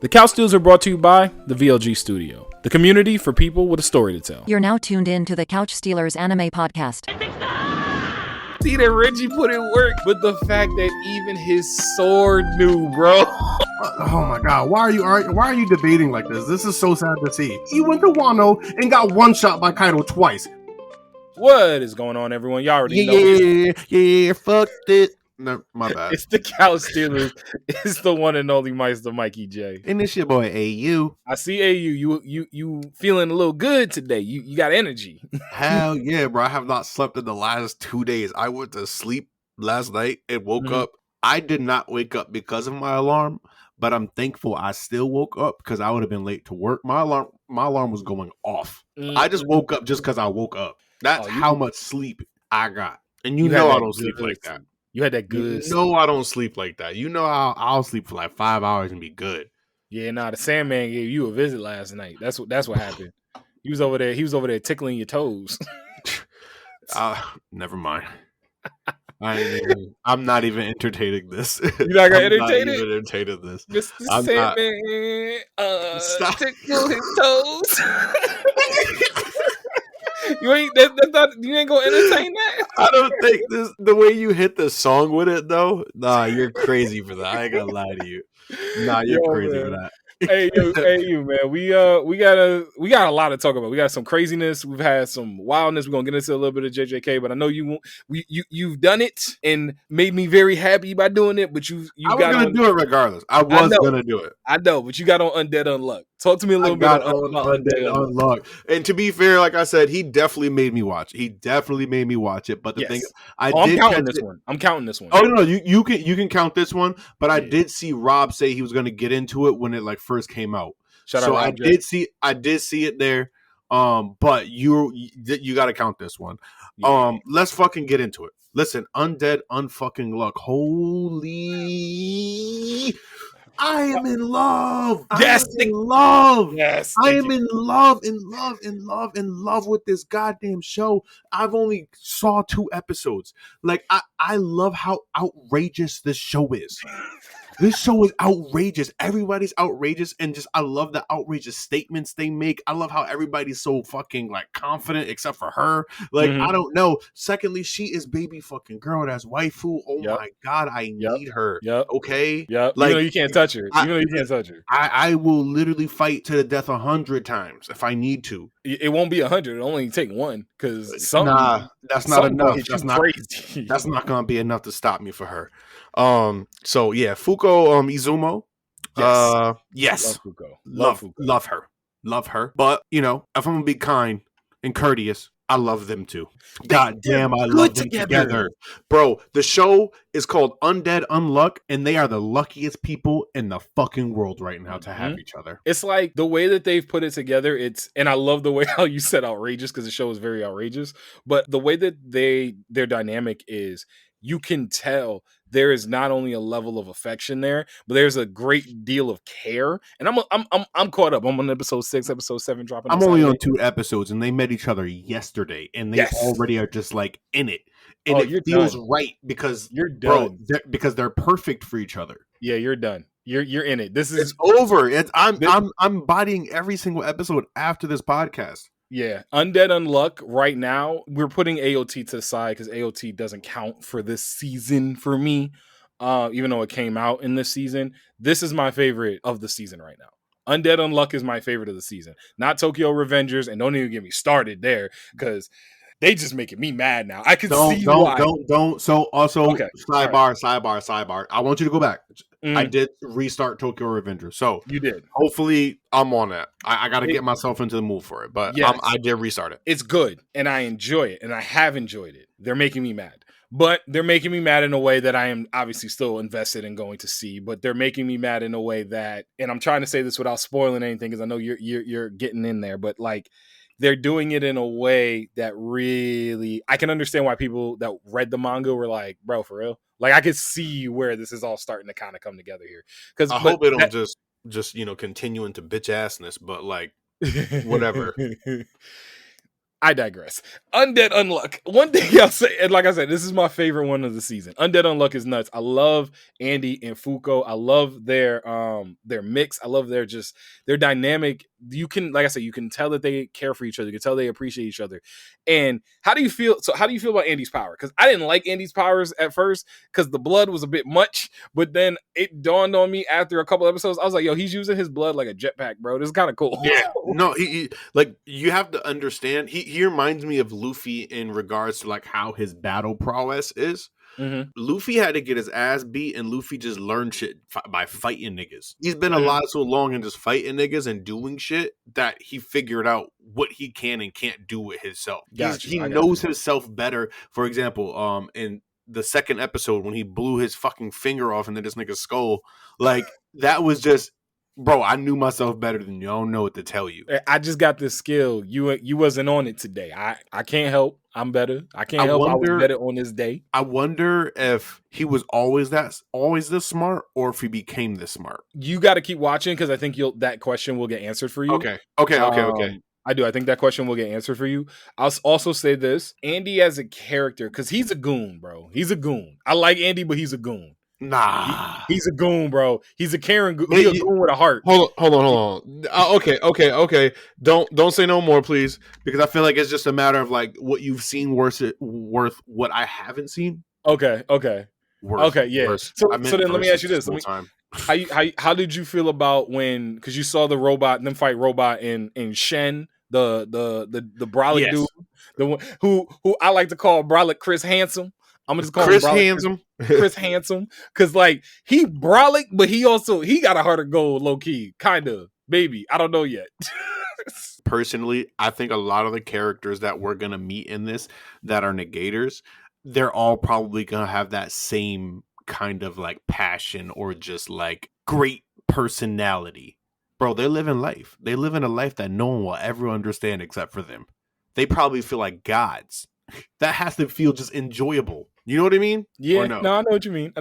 The Couch Steals are brought to you by the VLG Studio, the community for people with a story to tell. You're now tuned in to the Couch Stealers anime podcast. See that Reggie put in work, but the fact that even his sword knew, bro. Oh my God! Why are you debating like this? This is so sad to see. He went to Wano and got one shot by Kaido twice. What is going on, everyone? Y'all already know. Yeah. Fuck it. No, my bad. It's the Couch Stealers. It's the one and only Meister Mikey J. And it's your boy AU. I see AU. You feeling a little good today? You got energy. Hell yeah, bro! I have not slept in the last 2 days. I went to sleep last night and woke up. I did not wake up because of my alarm, but I'm thankful I still woke up because I would have been late to work. My alarm was going off. I just woke up just because I woke up. That's how much sleep I got. And you know I don't sleep like that. You had that good. No, I don't sleep like that. You know I'll sleep for like 5 hours and be good. Yeah, the Sandman gave you a visit last night. That's what happened. He was over there tickling your toes. Never mind. I'm not even entertaining this. You're not gonna entertain it? Entertaining this. Mr. Sandman, tickle his toes. You ain't gonna entertain that? I don't think the way you hit the song with it though. Nah, you're crazy for that. I ain't gonna lie to you. Nah, you're crazy for that. Hey you man, we got a lot to talk about. We got some craziness. We've had some wildness. We're gonna get into a little bit of JJK, but I know you've done it and made me very happy by doing it. But I was gonna do it regardless. I was gonna do it. I know, but you got on Undead Unluck. Talk to me a little bit about Undead Unluck. And to be fair, like I said, he definitely made me watch. But the thing, I'm counting this one. Oh no, you can count this one. But I did see Rob say he was going to get into it when it like first came out. I did see it there. But you got to count this one. Yeah. Let's fucking get into it. Listen, Undead Unfucking Luck. Holy. I am in love. Yes, I am in love. Yes, I am in love with this goddamn show. I've only saw 2 episodes. Like I love how outrageous this show is. This show is outrageous. Everybody's outrageous, and just I love the outrageous statements they make. I love how everybody's so fucking like confident, except for her. Like I don't know. Secondly, she is baby fucking girl. That's waifu. Oh my God, I need her. Yep. Okay. Yep. Like you can't touch her. I will literally fight to the death 100 times if I need to. It won't be 100. It'll only take one because that's not enough. That's not gonna be enough to stop me for her. So yeah, Fuko Izumo. Yes. Love Fuko. Love her. But you know, if I'm gonna be kind and courteous, I love them too. God damn, I love them together. Bro, the show is called Undead Unluck, and they are the luckiest people in the fucking world right now to have each other. It's like the way that they've put it together, and I love the way how you said outrageous, because the show is very outrageous, but the way that their dynamic is, you can tell there is not only a level of affection there, but there's a great deal of care. And I'm caught up. I'm on episode 6, episode 7 dropping. I'm only on 2 episodes, and they met each other yesterday, and they already are just like in it, and it feels right because you're done, because they're perfect for each other. Yeah, you're done. You're in it. It's over. I'm bodying every single episode after this podcast. Yeah, Undead Unluck right now, we're putting AOT to the side because AOT doesn't count for this season for me, even though it came out in this season. This is my favorite of the season right now. Undead Unluck is my favorite of the season. Not Tokyo Revengers, and don't even get me started there because they just making me mad now. I can see why. Don't. So also, sidebar. I want you to go back. I did restart Tokyo Revenger. So you did. Hopefully I'm on that. I got to get myself into the mood for it. But yes, I did restart it. It's good. And I enjoy it. And I have enjoyed it. They're making me mad. But they're making me mad in a way that I am obviously still invested in going to see. But they're making me mad in a way that, and I'm trying to say this without spoiling anything because I know you're getting in there. But like, they're doing it in a way that really, I can understand why people that read the manga were like, bro, for real? Like, I could see where this is all starting to kind of come together here. Because I hope it don't just continue into bitch assness, but like, whatever. I digress. Undead Unluck. One thing I'll say, and like I said, this is my favorite one of the season. Undead Unluck is nuts. I love Andy and Fuko. I love their mix. I love their dynamic. You can, like I said, you can tell that they care for each other. You can tell they appreciate each other. And how do you feel about Andy's power? Because I didn't like Andy's powers at first because the blood was a bit much, but then it dawned on me after a couple episodes. I was like, yo, he's using his blood like a jetpack, bro. This is kind of cool. Yeah. No, he like, you have to understand, he reminds me of Luffy in regards to like how his battle prowess is. Mm-hmm. Luffy had to get his ass beat, and Luffy just learned shit by fighting niggas. He's been alive so long and just fighting niggas and doing shit that he figured out what he can and can't do with himself. He knows himself better. For example, in the second episode when he blew his fucking finger off into this nigga's skull, like that was just, bro, I knew myself better than you. I don't know what to tell you. I just got this skill. You wasn't on it today. I can't help. I'm better. I can't help. I was better on this day. I wonder if he was always this smart, or if he became this smart. You got to keep watching, because I think that question will get answered for you. Okay. I do. I think that question will get answered for you. I'll also say this: Andy as a character, because he's a goon, bro. He's a goon. I like Andy, but he's a goon. Nah, he's a goon, bro. He's a Karen goon. He's a goon with a heart. Hold on. Okay. Don't say no more, please, because I feel like it's just a matter of like what you've seen worth what I haven't seen. Okay. Yeah. Worse. So then let me ask you this: how did you feel about when, because you saw them fight robot and Shen, the brolic dude, the one who I like to call brolic Chris Handsome. I'm gonna just call Chris him Handsome. Chris Handsome, because like he brolic, but he got a heart of gold, low key, kind of. Maybe, I don't know yet. Personally, I think a lot of the characters that we're gonna meet in this that are negators, they're all probably gonna have that same kind of like passion or just like great personality. Bro, they live in life. They live in a life that no one will ever understand except for them. They probably feel like gods. That has to feel just enjoyable. You know what I mean? Yeah, no, I know what you mean.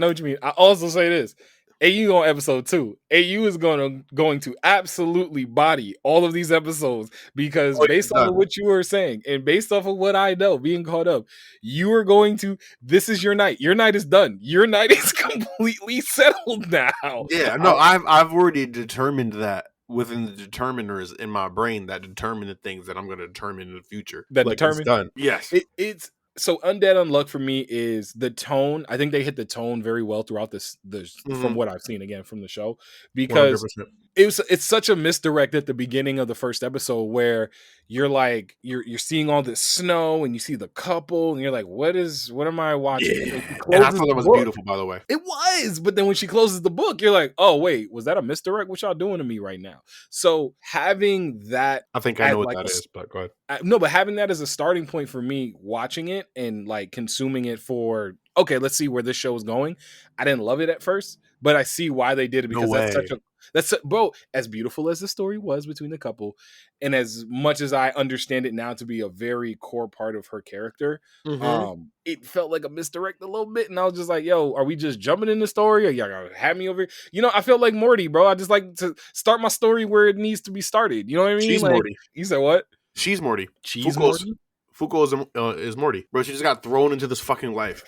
I also say this. AU on episode 2. AU is going to absolutely body all of these episodes, because based off of what you were saying and based off of what I know, being caught up, you are going to, this is your night. Your night is done. Your night is completely settled now. Yeah, no, I've already determined that within the determiners in my brain that determine the things that I'm going to determine in the future. That like determine? It's done. Yes. It's so Undead Unluck for me is the tone. I think they hit the tone very well throughout from what I've seen again from the show, because 100%. It's such a misdirect at the beginning of the first episode where you're like you're seeing all this snow and you see the couple and you're like, what am I watching? Yeah. And I thought that was beautiful, by the way. It was, but then when she closes the book, you're like, oh wait, was that a misdirect? What y'all doing to me right now? So having that, I think I know what that is, but go ahead. No, but having that as a starting point for me watching it and like consuming it for, okay, let's see where this show is going. I didn't love it at first, but I see why they did it, because bro, as beautiful as the story was between the couple, and as much as I understand it now to be a very core part of her character, it felt like a misdirect a little bit, and I was just like, yo, are we just jumping in the story, or y'all gonna have me over here? You know, I felt like Morty, bro. I just like to start my story where it needs to be started. You know what I mean? She's like, Morty. You said what? She's Morty. Morty? Fuko is Morty, bro. She just got thrown into this fucking life,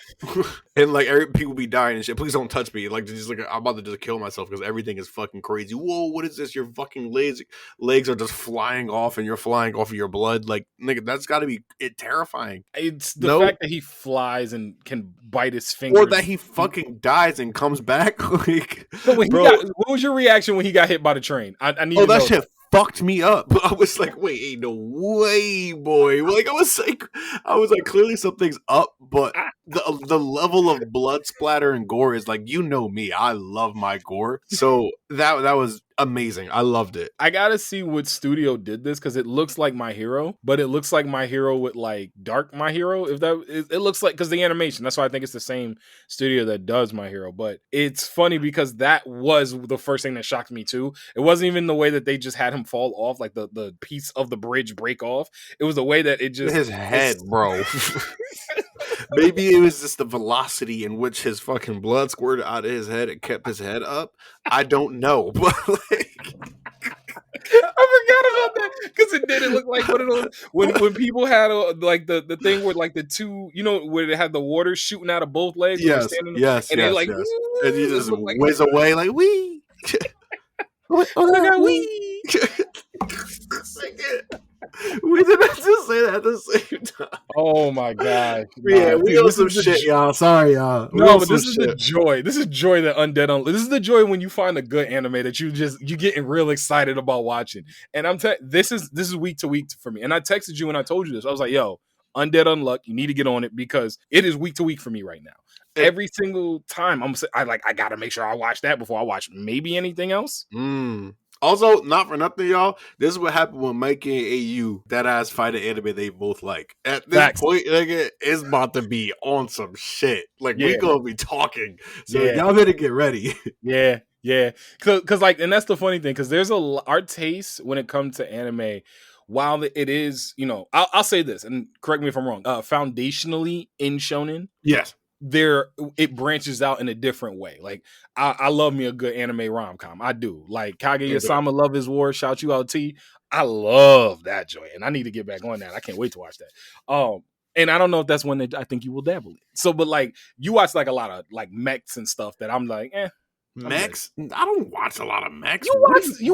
and like people be dying and shit. Please don't touch me. Like, just like I'm about to just kill myself because everything is fucking crazy. Whoa, what is this? Your fucking legs are just flying off, and you're flying off of your blood. Like, nigga, that's got to be terrifying. It's the fact that he flies and can bite his finger, or that he fucking dies and comes back. Like, bro, what was your reaction when he got hit by the train? I need to know that shit fucked me up. I was like, wait, ain't no way, boy. Like, I was like, clearly something's up, but the level of blood splatter and gore is like, you know me, I love my gore. So that was amazing. I loved it. I gotta see what studio did this, because it looks like My Hero, but it looks like My Hero with like dark My Hero. It looks like, because the animation, that's why I think it's the same studio that does My Hero. But it's funny because that was the first thing that shocked me too. It wasn't even the way that they just had him fall off, like the piece of the bridge break off. It was the way that it just, his head, bro. Maybe it was just the velocity in which his fucking blood squirted out of his head and kept his head up. I don't know, but like, I forgot about that, because it did. It looked like one of those when people had like the thing with like the two, where they had the water shooting out of both legs. Yes, yes, and they yes, like, yes. And you just like, whiz away like wee. I got wee. We did not just say that at the same time. Oh my god! Yeah, we on some shit, y'all. Sorry, y'all. No, but this is the joy. This is joy that Undead Unluck. This is the joy when you find a good anime that you getting real excited about watching. And this is week to week for me. And I texted you and I told you this. I was like, "Yo, Undead Unluck, you need to get on it because it is week to week for me right now. Every single time I gotta make sure I watch that before I watch maybe anything else." Also, not for nothing, y'all. This is what happened when Mike and AU, that ass fight an anime they both like. At this point, nigga, it's about to be on some shit. Like, we gonna be talking. So y'all better get ready. Yeah. Cause like, and that's the funny thing, because there's our taste when it comes to anime, while it is, I'll say this, and correct me if I'm wrong, foundationally in shonen. Yes. It branches out in a different way. Like I love me a good anime rom-com. I do. Like Kaguya-sama Love is War, shout you out T. I love that joy, and I need to get back on that. I can't wait to watch that. And I don't know if that's one that I think you will dabble in. So, but like you watch like a lot of like mechs and stuff that I'm like, mechs? I don't watch a lot of mechs. You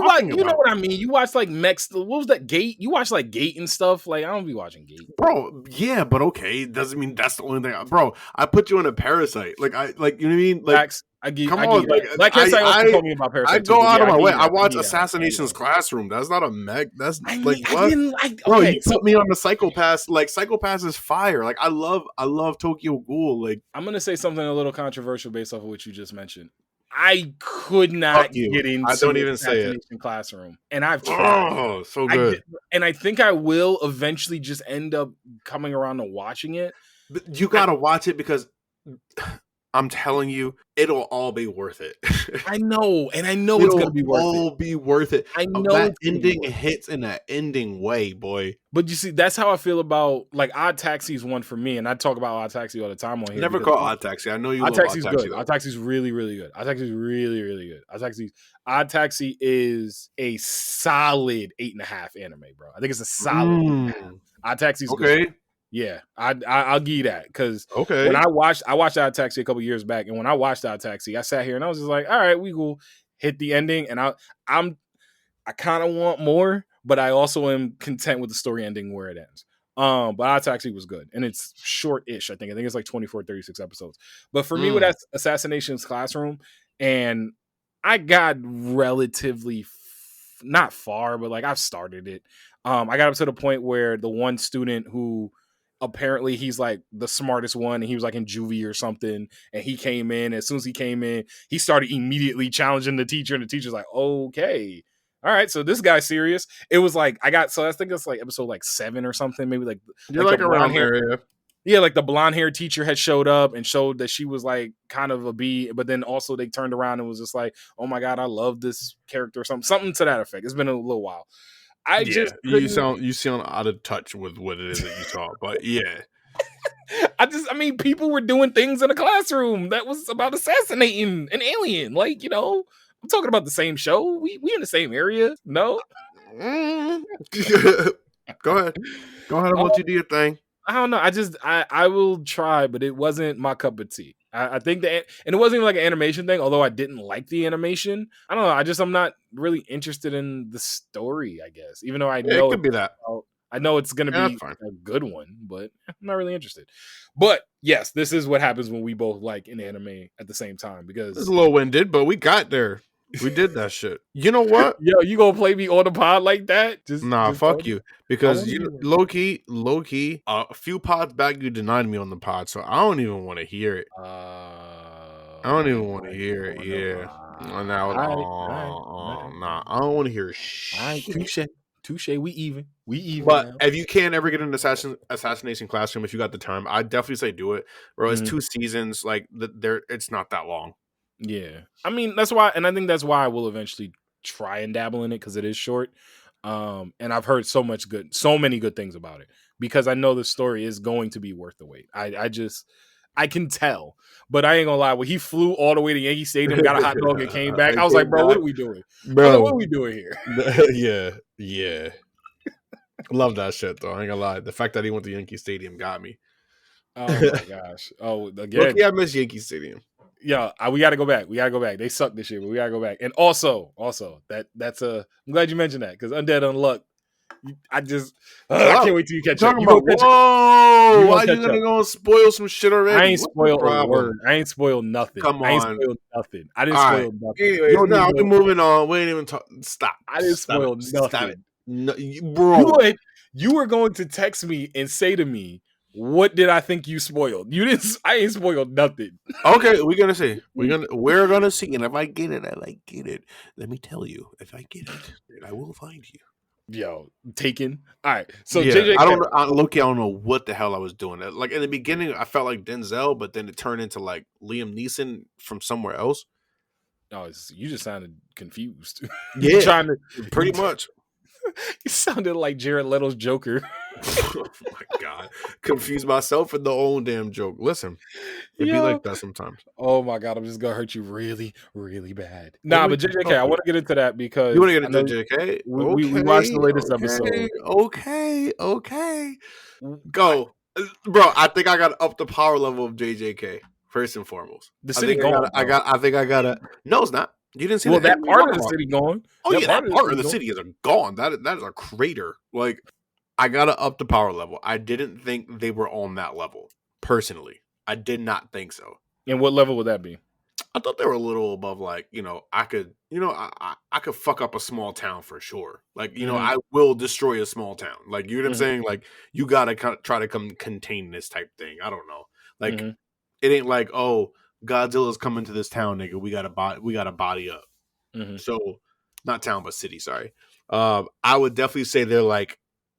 know what I mean? You watch like mechs. What was that, Gate? You watch like Gate and stuff. Like I don't be watching Gate, bro. Yeah, but okay, it doesn't mean that's the only thing, bro. I put you on a Parasite. Like you know what I mean? Like come on, like I told me about Parasite. I go out of my way. I watch Assassination's Classroom. That's not a mech. That's what? Bro, you put me on the Psychopaths. Like Psychopaths is fire. Like I love Tokyo Ghoul. Like I'm gonna say something a little controversial based off of what you just mentioned. I could not get into I don't even say it. Classroom, and I've tried. Oh, so good. And I think I will eventually just end up coming around to watching it. But you gotta watch it because I'm telling you, it'll all be worth it. I know, and I know it's gonna be worth it. It'll all be worth it. I know that ending hits in that ending way, boy. But you see, that's how I feel about like Odd Taxi is one for me, and I talk about Odd Taxi all the time on here. Never call Odd Taxi. I know you. Odd Taxi's good. Odd Taxi's really, really good. Odd Taxi's really, really good. Odd Taxi is a solid 8.5 anime, bro. I think it's a solid 8.5. Odd Taxi's good. Yeah, I'll give you that, because when I watched Odd Taxi a couple years back, and when I watched Odd Taxi, I sat here and I was just like, all right, we will hit the ending, and I kind of want more, but I also am content with the story ending where it ends. But Odd Taxi was good, and it's short-ish. I think it's like 24, 36 episodes. But for me, with Assassination's Classroom, and I got relatively not far, but like I've started it. I got up to the point where the one student who apparently he's like the smartest one, and he was like in juvie or something, and he came in. As soon as he came in, he started immediately challenging the teacher, and the teacher's like, okay, all right, so this guy's serious. It was like I think it's like episode like 7 or something, maybe like you're like around here. Yeah, like the blonde hair teacher had showed up and showed that she was like kind of a B, but then also they turned around and was just like, oh my god, I love this character or something to that effect. It's been a little while. You sound out of touch with what it is that you saw, but yeah. I mean, people were doing things in a classroom that was about assassinating an alien. Like, I'm talking about the same show. We in the same area. No. Go ahead. I want you to do your thing. I don't know. I will try, but it wasn't my cup of tea. I think and it wasn't even like an animation thing, although I didn't like the animation. I don't know. I'm not really interested in the story, I guess. Even though I know it could be that. I know it's going to be a good one, but I'm not really interested. But yes, this is what happens when we both like an anime at the same time, because it's a little winded, but we got there. We did that shit. You know what? Yo, you gonna play me on the pod like that? Just fuck you. Because low key, a few pods back you denied me on the pod, so I don't even want to hear it. I don't even want to hear it. Yeah. Nah, I don't want to hear shit. Touche. We even. But now, if you can ever get an Assassination Classroom, if you got the time, I'd definitely say do it. Bro, it's 2 seasons. Like it's not that long. Yeah, I mean that's why, and I think that's why I will eventually try and dabble in it, because it is short. And I've heard so many good things about it, because I know the story is going to be worth the wait. I can tell, but I ain't gonna lie. When he flew all the way to Yankee Stadium, got a hot dog, and came back, I was like, bro, what are we doing? Bro, what are we doing here? Yeah. Love that shit though. I ain't gonna lie. The fact that he went to Yankee Stadium got me. Oh my gosh. Oh, again. Lucky I miss Yankee Stadium. Yeah, we gotta go back. We gotta go back. They suck this year, but we gotta go back. And also, that's I'm glad you mentioned that because Undead Unluck. I can't wait till you catch up. Whoa! Why you gonna go and spoil some shit already? I ain't spoiled a word. I ain't spoiled nothing. Come on. I ain't spoiled nothing. I didn't spoil nothing. Anyways, now we're moving on. We ain't even talk. Stop. I didn't spoil nothing. Stop it. No, bro. You were going to text me and say to me, what did I think you spoiled? You didn't. I ain't spoiled nothing. Okay, we're gonna see. We're gonna see. And if I get it, let me tell you. If I get it, I will find you. Yo, Taken. All right. So yeah, JJ, I don't know what the hell I was doing. Like in the beginning, I felt like Denzel, but then it turned into like Liam Neeson from somewhere else. Oh, you just sounded confused. Yeah, pretty much. You sounded like Jared Leto's Joker. Oh my god, confused myself with the own damn joke. Listen, it'd be like that sometimes. Oh my god, I'm just gonna hurt you really, really bad. Nah, but JJK, I want to get into that because you want to get into JJK. We watched the latest episode. Okay, go, bro. I think I got to up the power level of JJK first and foremost. The city gone. I gotta. No, it's not. You didn't see that part of the city gone. Oh yeah, that part of the city is gone. That is a crater. Like, I gotta up the power level. I didn't think they were on that level. Personally, I did not think so. And what level would that be? I thought they were a little above. Like, I could fuck up a small town for sure. Like, I will destroy a small town. Like, you know what I'm saying? Like, you gotta try to contain this type thing. I don't know. Like, it ain't like, oh, Godzilla's coming to this town, nigga. We gotta body up. So, not town, but city. Sorry. I would definitely say they're like,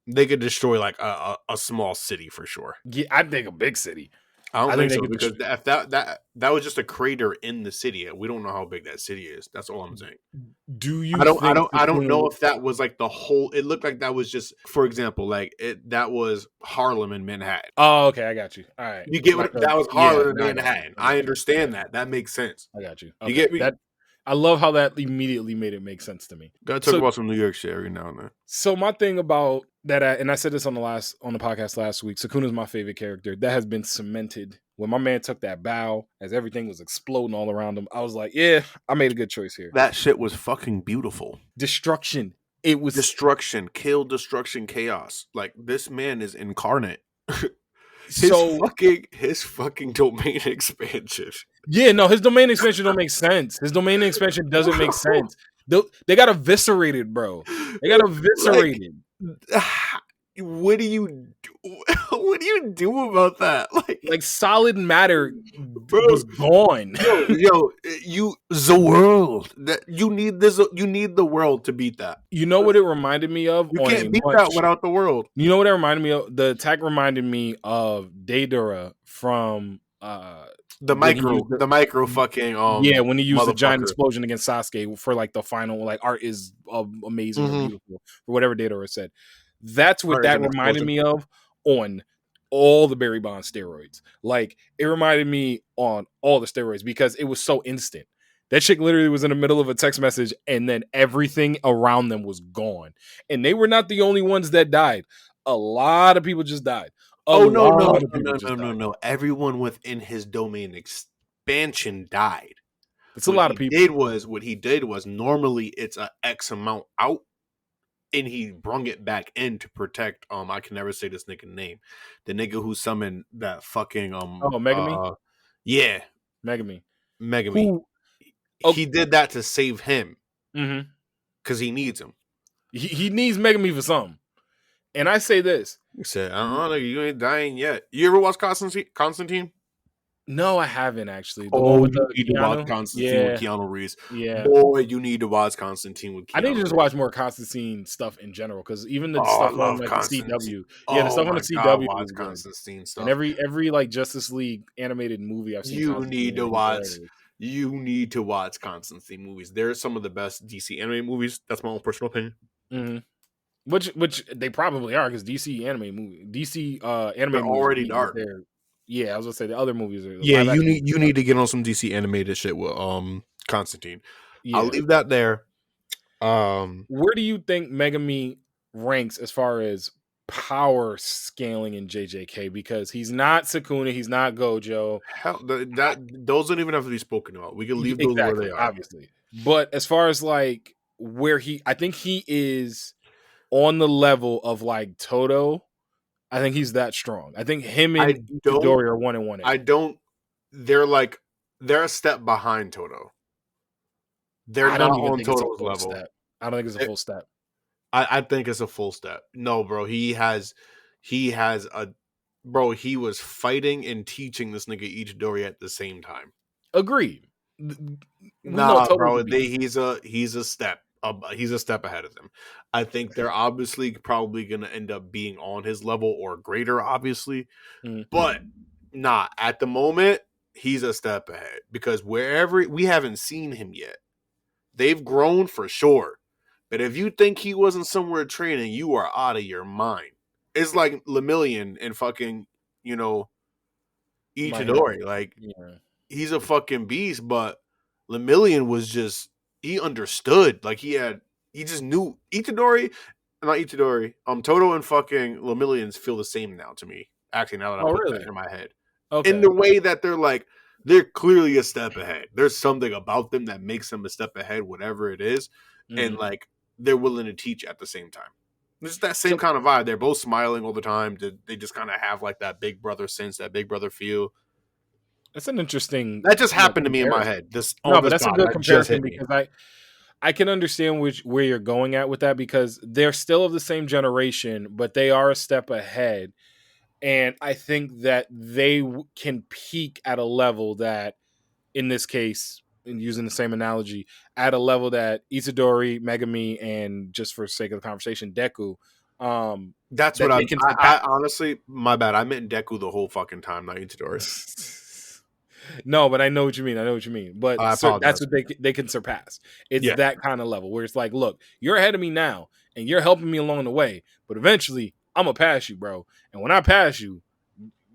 they could destroy like a small city for sure. Yeah, I think a big city. I don't think so because if that was just a crater in the city. We don't know how big that city is. That's all I'm saying. Do you? I don't know if that was like the whole. It looked like that was just, for example, like that was Harlem and Manhattan. Oh, okay, I got you. All right, you get what that was Harlem and Manhattan. I understand that. That makes sense. I got you. Okay. You get me? I love how that immediately made it make sense to me. Gotta talk about some New York shit every now and then. So my thing about that, and I said this on the podcast last week, Sukuna's my favorite character. That has been cemented. When my man took that bow, as everything was exploding all around him, I was like, yeah, I made a good choice here. That shit was fucking beautiful. Destruction. It was destruction, kill, destruction, chaos. Like, this man is incarnate. His fucking domain expansion. Yeah, no, his domain expansion don't make sense. His domain expansion doesn't make sense. They got eviscerated, bro. They got eviscerated. What do you do about that? Like solid matter, bro, was gone. The world. That you need this. You need the world to beat that. You know what it reminded me of? You can't beat that without the world. You know what it reminded me of? The attack reminded me of Daedra from the micro fucking when he used the giant explosion against Sasuke for like the final, like, art is amazing or beautiful, or whatever Daedra said. That's what that reminded me of on all the Barry Bonds steroids. Like, it reminded me on all the steroids because it was so instant. That chick literally was in the middle of a text message and then everything around them was gone. And they were not the only ones that died. A lot of people just died. No. Everyone within his domain expansion died. It's a lot of people. What he did was normally it's a X amount out. And he brung it back in to protect. I can never say this nigga name. The nigga who summoned that fucking Megami. Yeah, Megami. He did that to save him. Because he needs him. He needs Megami for something. And I say this. He said, I don't know, you ain't dying yet. You ever watch Constantine? No, I haven't actually. You need to watch Constantine with Keanu Reeves. Yeah. Boy, you need to watch Constantine with Keanu I need to just watch more Constantine stuff in general, because even the stuff on like CW. Yeah, the stuff on the CW. Watch Constantine stuff. And every like Justice League animated movie I've seen. You need to watch Constantine movies. They're some of the best DC animated movies. That's my own personal opinion. Which they probably are, because DC anime movies already dark. Yeah, I was gonna say the other movies are. Yeah, you need to get on some DC animated shit with Constantine. Yeah. I'll leave that there. Where do you think Megami ranks as far as power scaling in JJK because he's not Sukuna, he's not Gojo. Hell, those don't even have to be spoken about. We can leave those where they are, obviously. But as far as like where I think he is on the level of like Toto. I think he's that strong. I think him and Itadori are 1-1. I don't. They're a step behind Toto. They're not on Toto's level. I don't think it's a full step. I think it's a full step. No, bro. He was fighting and teaching this nigga Itadori at the same time. Agreed. Nah, bro. He's a step. He's a step ahead of them. I think they're obviously probably going to end up being on his level or greater, obviously. Mm-hmm. But at the moment, he's a step ahead because wherever we haven't seen him yet, they've grown for sure. But if you think he wasn't somewhere training, you are out of your mind. It's like Lemillion and fucking, Itadori. Like, he's a fucking beast, but Lemillion was just, he understood. Like, he just knew. Toto and fucking Lemillions feel the same now to me. Actually, now that I put that in my head. Okay. In the way that they're clearly a step ahead. There's something about them that makes them a step ahead, whatever it is. Mm-hmm. And, like, they're willing to teach at the same time. It's that same kind of vibe. They're both smiling all the time. They just kind of have, like, that big brother sense, that big brother feel. That's an interesting... That just happened to me in my head. That's a good comparison because I can understand where you're going at with that because they're still of the same generation, but they are a step ahead. And I think that they can peak at a level that, in this case, and using the same analogy, at a level that Itadori, Megami, and just for sake of the conversation, Deku. That's what I honestly, my bad. I meant Deku the whole fucking time, not Itadori. No, but I know what you mean. But that's what they can surpass. It's that kind of level where it's like, look, you're ahead of me now, and you're helping me along the way, but eventually I'm gonna pass you, bro. And when I pass you,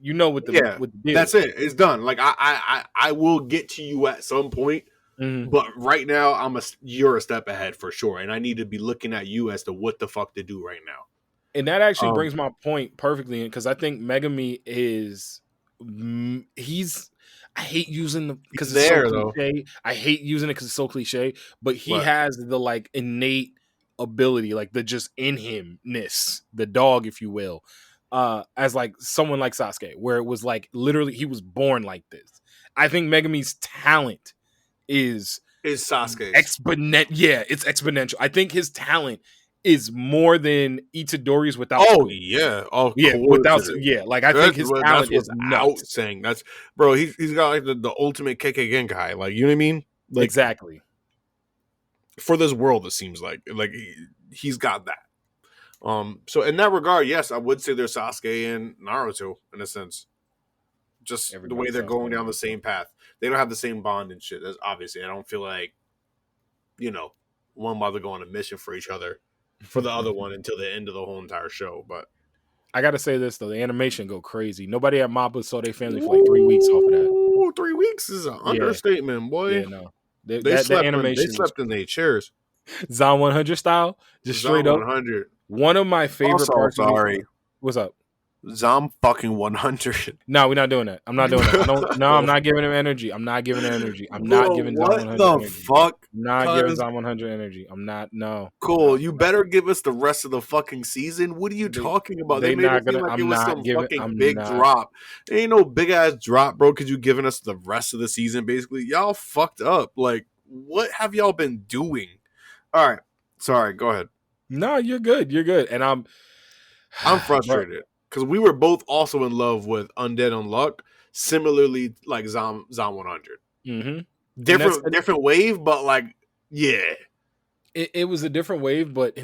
you know what the deal. That's it. It's done. Like I will get to you at some point, but right now you're a step ahead for sure, and I need to be looking at you as to what the fuck to do right now. And that actually brings my point perfectly, because I think Megami I hate using the because it's so cliche. I hate using it because it's so cliche, but he has the like innate ability, like the just in himness, the dog, if you will, as like someone like Sasuke, where it was like literally he was born like this. I think Megami's talent is Sasuke's exponent. Yeah, it's exponential. I think his talent is more than Itadori's without. Without like I think his talent is nuts. Saying that's bro. He's got like the ultimate KK Genkai. Like, you know what I mean? Like, exactly. For this world, it seems like he's got that. So in that regard, yes, I would say they're Sasuke and Naruto in a sense. Just the way they're going down the same path. They don't have the same bond and shit. Obviously, I don't feel like, one while they're going on a mission for each other, for the other one until the end of the whole entire show. But I gotta say this though, the animation go crazy. Nobody at Mappa saw their family for like 3 weeks off of that. 3 weeks is an understatement, boy. Yeah, no. They slept in their chairs. Zom 100 style, just straight up. 100. One of my favorite parts. Sorry. What's up? Zom fucking 100. No, we're not doing that. I'm not doing that. I'm not giving him energy. I'm not giving him energy. I'm not giving Zom 100 energy. What the fuck? I'm not giving Zom 100 energy. I'm not. No. Cool. You better give us the rest of the fucking season. What are you talking about? They made it seem like it was some fucking big drop. There ain't no big ass drop, bro, because you giving us the rest of the season, basically. Y'all fucked up. Like, what have y'all been doing? All right. Sorry. Go ahead. No, you're good. You're good. And I'm frustrated. Because we were both also in love with Undead Unluck, similarly like Zom 100. Mm-hmm. Different wave, but like, yeah. It was a different wave, but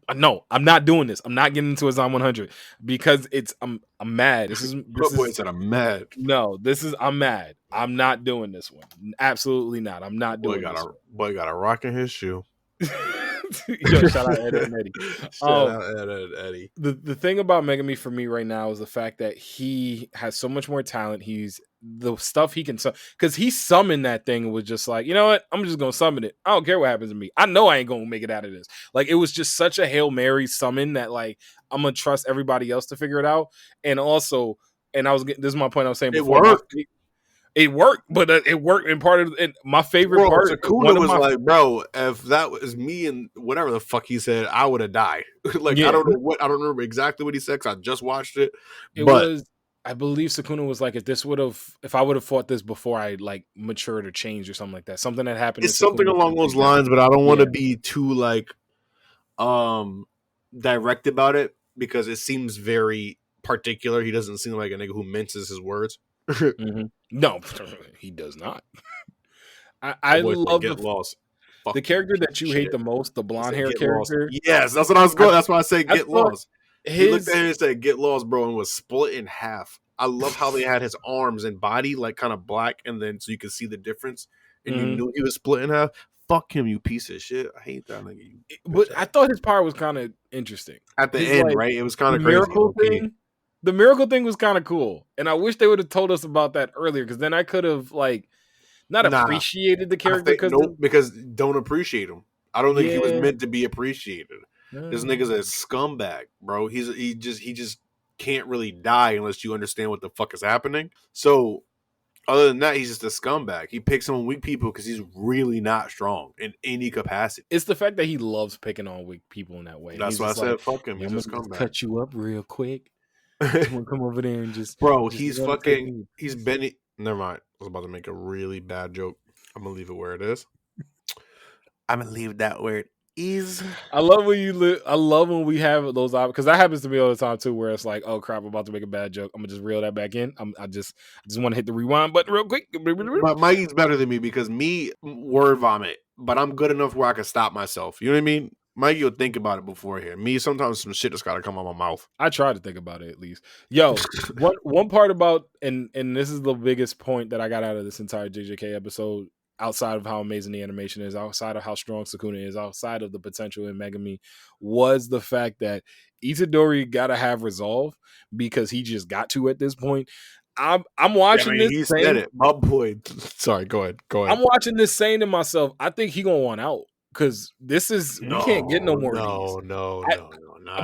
I'm not doing this. I'm not getting into a Zom 100 because I'm mad. I'm mad. No, I'm mad. I'm not doing this one. Absolutely not. I'm not doing this one. Boy got a rock in his shoe. Yo, shout out Ed and Eddie. Shout out Ed and Eddie. The thing about Megami for me right now is the fact that he has so much more talent. He's the stuff he can because he summoned that thing and was just like, you know what? I'm just gonna summon it. I don't care what happens to me. I know I ain't gonna make it out of this. Like, it was just such a Hail Mary summon that, like, I'm gonna trust everybody else to figure it out. And also, this is my point I was saying before. It worked, but it worked in part of it. My favorite part. Sakuna was like, bro, if that was me and whatever the fuck he said, I would have died. Like, yeah. I don't remember exactly what he said because I just watched it. I believe Sakuna was like, if I would have fought this before I like matured or changed or something like that. Something that happened. It's something along those lines, but I don't want to be too like direct about it because it seems very particular. He doesn't seem like a nigga who minces his words. Mm-hmm. No, he does not. I love the character that you hate the most, the blonde hair character. Lost. Yes, that's what I was going. That's why I say get lost. He looked at him and said, "Get lost, bro," and was split in half. I love how they had his arms and body like kind of black, and then so you could see the difference, and you knew he was split in half. Fuck him, you piece of shit. I hate that nigga. But I thought his part was kind of interesting at the end, like, right? It was kind of crazy. Miracle thing. The miracle thing was kind of cool, and I wish they would have told us about that earlier, because then I could have like not appreciated the character. Because don't appreciate him. I don't think he was meant to be appreciated. This nigga's a scumbag, bro. He just can't really die unless you understand what the fuck is happening. So other than that, he's just a scumbag. He picks on weak people because he's really not strong in any capacity. It's the fact that he loves picking on weak people in that way. That's why I said fuck him. He's a scumbag. Cut you up real quick. Someone come over there and just he's been never mind. I was about to make a really bad joke. I'm gonna leave it where it is. I'm gonna leave that where it is. I love when we have those options, because that happens to me all the time too, where it's like, oh crap, I'm about to make a bad joke. I'm gonna just reel that back in. I just want to hit the rewind button real quick. Mikey's better than me because word vomit, but I'm good enough where I can stop myself. You know what I mean? Mikey will think about it beforehand. Me, sometimes some shit just gotta come out my mouth. I try to think about it at least. Yo, one part about and this is the biggest point that I got out of this entire JJK episode, outside of how amazing the animation is, outside of how strong Sakuna is, outside of the potential in Megami, was the fact that Itadori gotta have resolve, because he just got to at this point. I'm watching this. He said it. My boy. Sorry, go ahead. I'm watching this saying to myself, I think he gonna want out. Because this is, we can't get no more of these. No.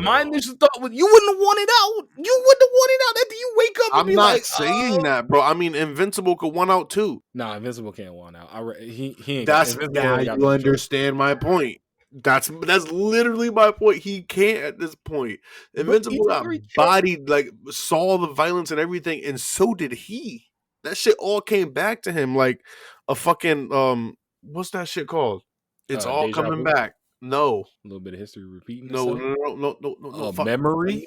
My initial thought was, you wouldn't have wanted out. You wouldn't have wanted out after you wake up. I'm not saying that, bro. I mean, Invincible could want out too. Nah, Invincible can't want out. He ain't. That's now you understand my point. That's literally my point. He can't at this point. Invincible got bodied, like saw the violence and everything, and so did he. That shit all came back to him like a fucking what's that shit called? It's all coming back. No. A little bit of history repeating. No. Memory?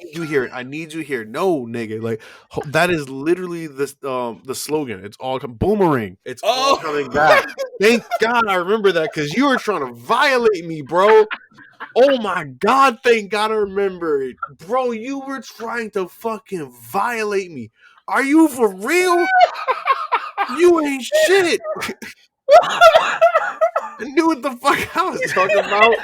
I need you here. No, nigga. Like, that is literally the slogan. It's all boomerang. It's all coming back. Thank God I remember that, because you were trying to violate me, bro. Oh my God, thank God I remember it. Bro, you were trying to fucking violate me. Are you for real? You ain't shit. I knew what the fuck I was talking about.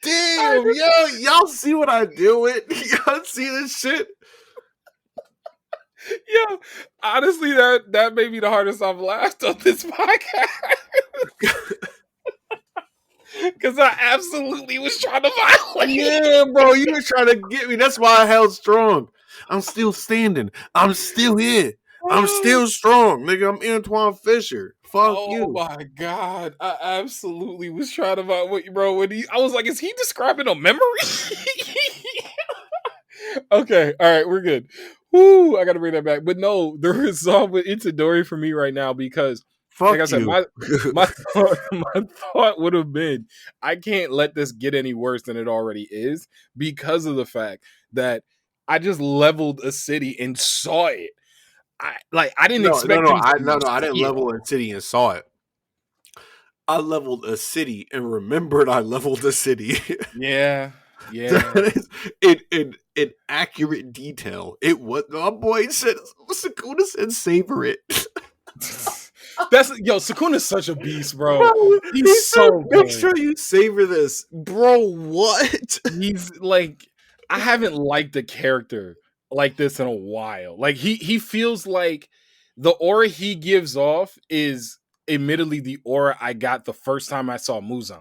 Damn, y'all see what I deal with? Y'all see this shit? Yo, honestly, that may be the hardest I've laughed on this podcast. Because I absolutely was trying to violate. Yeah, bro, you were trying to get me. That's why I held strong. I'm still standing. I'm still here. I'm still strong, nigga. I'm Antoine Fisher. Fuck you. Oh my God. I absolutely was trying to violate, bro. I was like, is he describing a memory? Okay, all right, we're good. Woo, I gotta bring that back. But no, the resolve with Itadori for me right now, because fuck like I said, my thought would have been, I can't let this get any worse than it already is, because of the fact that I just leveled a city and saw it. I didn't expect. I didn't level a city and saw it. I leveled a city and remembered I leveled a city. Yeah. That is in accurate detail. It was my boy said, Sakuna said, savor it. Sukuna's such a beast, bro. He's he so said, make good. sure you savor this, bro. What? He's like, I haven't liked a character like this in a while. Like he feels like the aura he gives off is admittedly the aura I got the first time I saw Muzan.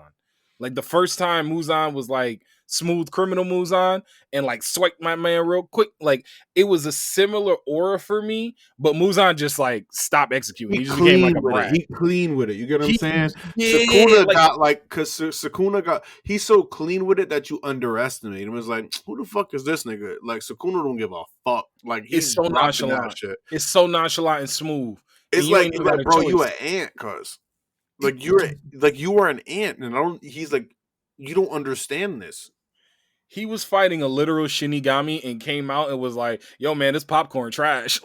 Like the first time Muzan was like smooth criminal Muzan and like swipe my man real quick. Like it was a similar aura for me, but Muzan just like stopped executing. He just became like a brat. He clean with it. You get what I'm saying? Yeah, Sukuna got like, cause Sukuna got, he's so clean with it that you underestimate him. It's like, who the fuck is this nigga? Like Sukuna don't give a fuck. Like he's so nonchalant. Shit. It's so nonchalant and smooth. It's like, bro, you an ant, cuz like you are an ant, and he's like, you don't understand this. He was fighting a literal Shinigami and came out and was like, yo, man, this popcorn trash.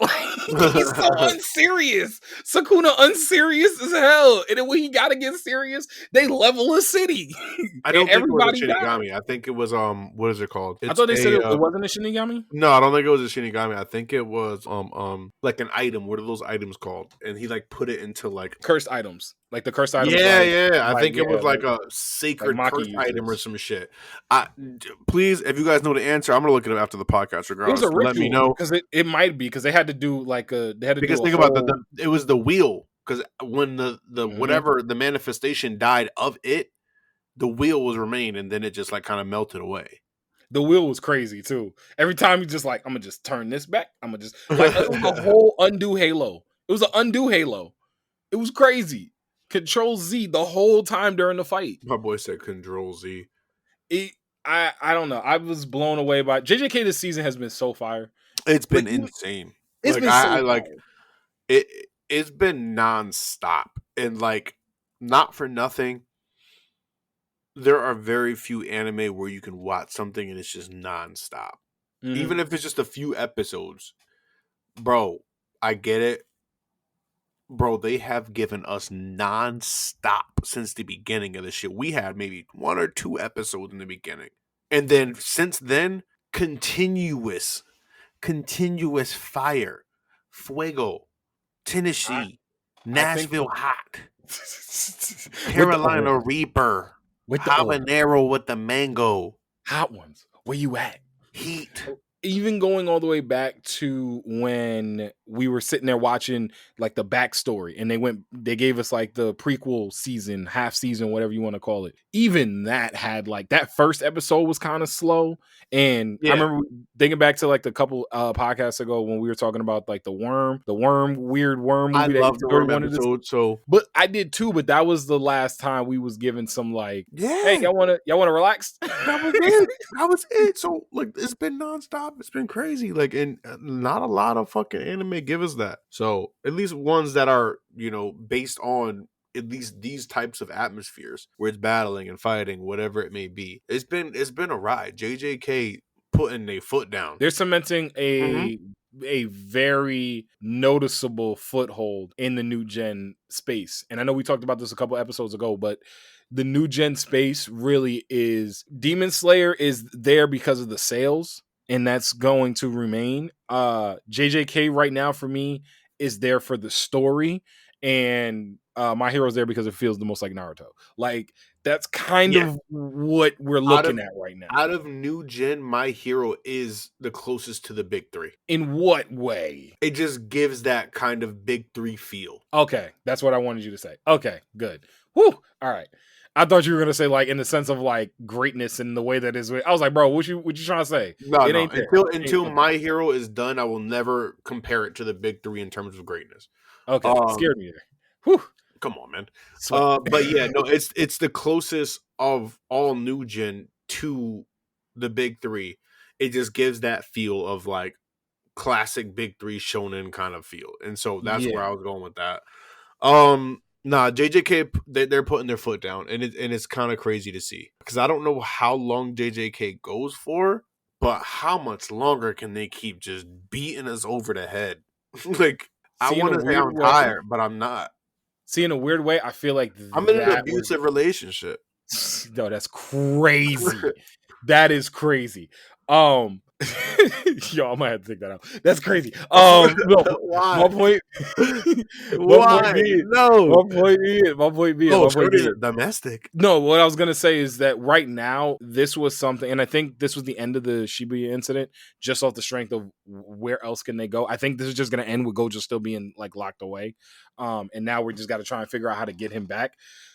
He's so unserious. Sukuna unserious as hell. And then when he got to get serious, they level a city. I don't think it was a Shinigami. Died. I think it was, what is it called? I thought they said it wasn't a Shinigami? No, I don't think it was a Shinigami. I think it was, like an item. What are those items called? And he, like, put it into, like... Cursed items. Like the cursed items. I think it was like a sacred cursed item or some shit. Please, if you guys know the answer, I'm gonna look it up after the podcast. Regardless, let me know because it might be because they had to do like a think about it was the wheel, because when the whatever the manifestation died of it, the wheel was remained and then it just like kind of melted away. The wheel was crazy too. Every time he just like, I'm gonna just turn this back. I'm gonna just like it was a whole undo Halo. It was an undo Halo. It was crazy. Control Z the whole time during the fight. My boy said Control Z. I don't know. I was blown away by JJK this season has been so fire. It's been insane. It's like, been so it's been nonstop. And like, not for nothing, there are very few anime where you can watch something and it's just nonstop. Mm-hmm. Even if it's just a few episodes. Bro, I get it. Bro, they have given us nonstop since the beginning of the shit. We had maybe 1 or 2 episodes in the beginning. And then, since then, continuous fire. Fuego. Tennessee. Nashville Hot. Carolina Reaper. With the habanero with the mango. Hot ones. Where you at? Heat. Even going all the way back to when we were sitting there watching like the backstory and they gave us like the prequel season, half season, whatever you want to call it. Even that had like that first episode was kind of slow. And I remember thinking back to like the couple podcasts ago when we were talking about like the weird worm movie. I love the worm episode. But I did too, but that was the last time we was given some like, hey, y'all wanna relax? That was it. That was it. So like it's been nonstop. It's been crazy. Like, and not a lot of fucking anime give us that. So at least ones that are, based on at least these types of atmospheres where it's battling and fighting, whatever it may be. It's been a ride. JJK putting a foot down. They're cementing a very noticeable foothold in the new gen space. And I know we talked about this a couple episodes ago, but the new gen space really is Demon Slayer is there because of the sales, and that's going to remain. JJK right now for me is there for the story, and My Hero's there because it feels the most like Naruto. Like that's kind of what we're looking at right now. Out of new gen, My Hero is the closest to the big 3. In what way? It just gives that kind of big 3 feel. Okay, that's what I wanted you to say. Okay, good. Whew. All right. I thought you were gonna say like in the sense of like greatness and the way that is. I was like, bro, what you trying to say? No. Until My Hero is done, I will never compare it to the big 3 in terms of greatness. Okay, scared me there. Whew. Come on, man. But yeah, no, it's the closest of all new gen to the big 3. It just gives that feel of like classic big 3 shonen kind of feel, and so that's where I was going with that. JJK, they're putting their foot down, and it's kind of crazy to see because I don't know how long JJK goes for, but how much longer can they keep just beating us over the head? Like, I want to say I'm tired, but I'm not. See, in a weird way, I feel like I'm in an abusive relationship. No, that's crazy. That is crazy. Yo, I might have to take that out. That's crazy. No, why? my point. Why? No. My point being. Oh, Shorty's domestic. No, what I was gonna say is that right now, this was something, and I think this was the end of the Shibuya incident, just off the strength of where else can they go. I think this is just gonna end with Gojo still being like locked away, and now we just got to try and figure out how to get him back,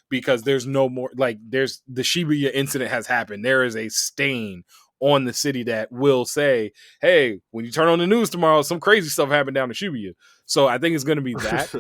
because there's no more, like, there's the Shibuya incident has happened. There is a stain on the city that will say, hey, when you turn on the news tomorrow, some crazy stuff happened down in Shibuya. So I think it's going to be that.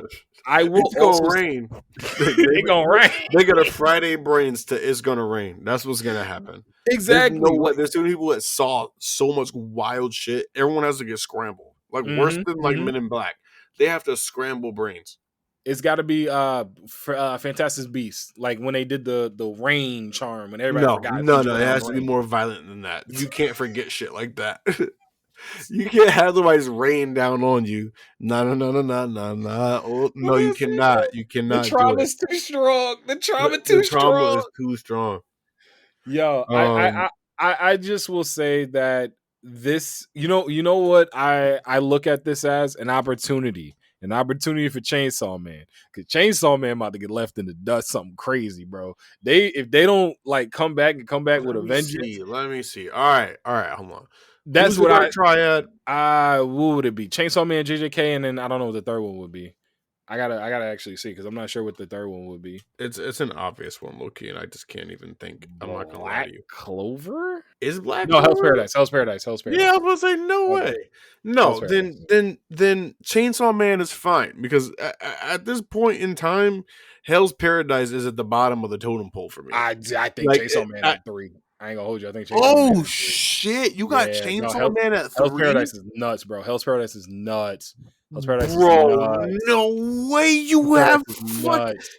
I will. It's gonna rain. It's gonna rain. They got a Friday brains to it's gonna rain. That's what's gonna happen. Exactly. There's too many people that saw so much wild shit. Everyone has to get scrambled. Like worse than like Men in Black. They have to scramble brains. It's got to be Fantastic Beasts, like when they did the rain charm, when everybody forgot. No, it has to be more violent than that. You can't forget shit like that. You can't have the ice rain down on you. No. Oh, no, you cannot. You cannot. The trauma's too strong. The trauma is too strong. Yo, I just will say that this, you know what I look at this as an opportunity for Chainsaw Man, because Chainsaw Man about to get left in the dust, something crazy, bro. If they don't like come back with a vengeance. Let me see. All right, hold on. That's what I triad. What would it be? Chainsaw Man, JJK, and then I don't know what the third one would be. I gotta actually see, because I'm not sure what the third one would be. It's an obvious one, low-key, and I just can't even think. I'm not gonna lie to you. Clover is Black. No, Clover? Hell's Paradise. Yeah, I was gonna say no way. No, then Chainsaw Man is fine, because at this point in time, Hell's Paradise is at the bottom of the totem pole for me. I think like, Chainsaw Man at 3. I ain't gonna hold you. I think Chainsaw Man shit! You got Chainsaw Man at 3. Hell's Paradise is nuts, bro. Hell's Paradise is nuts. Hell's Paradise bro, is nuts. No way you have nuts.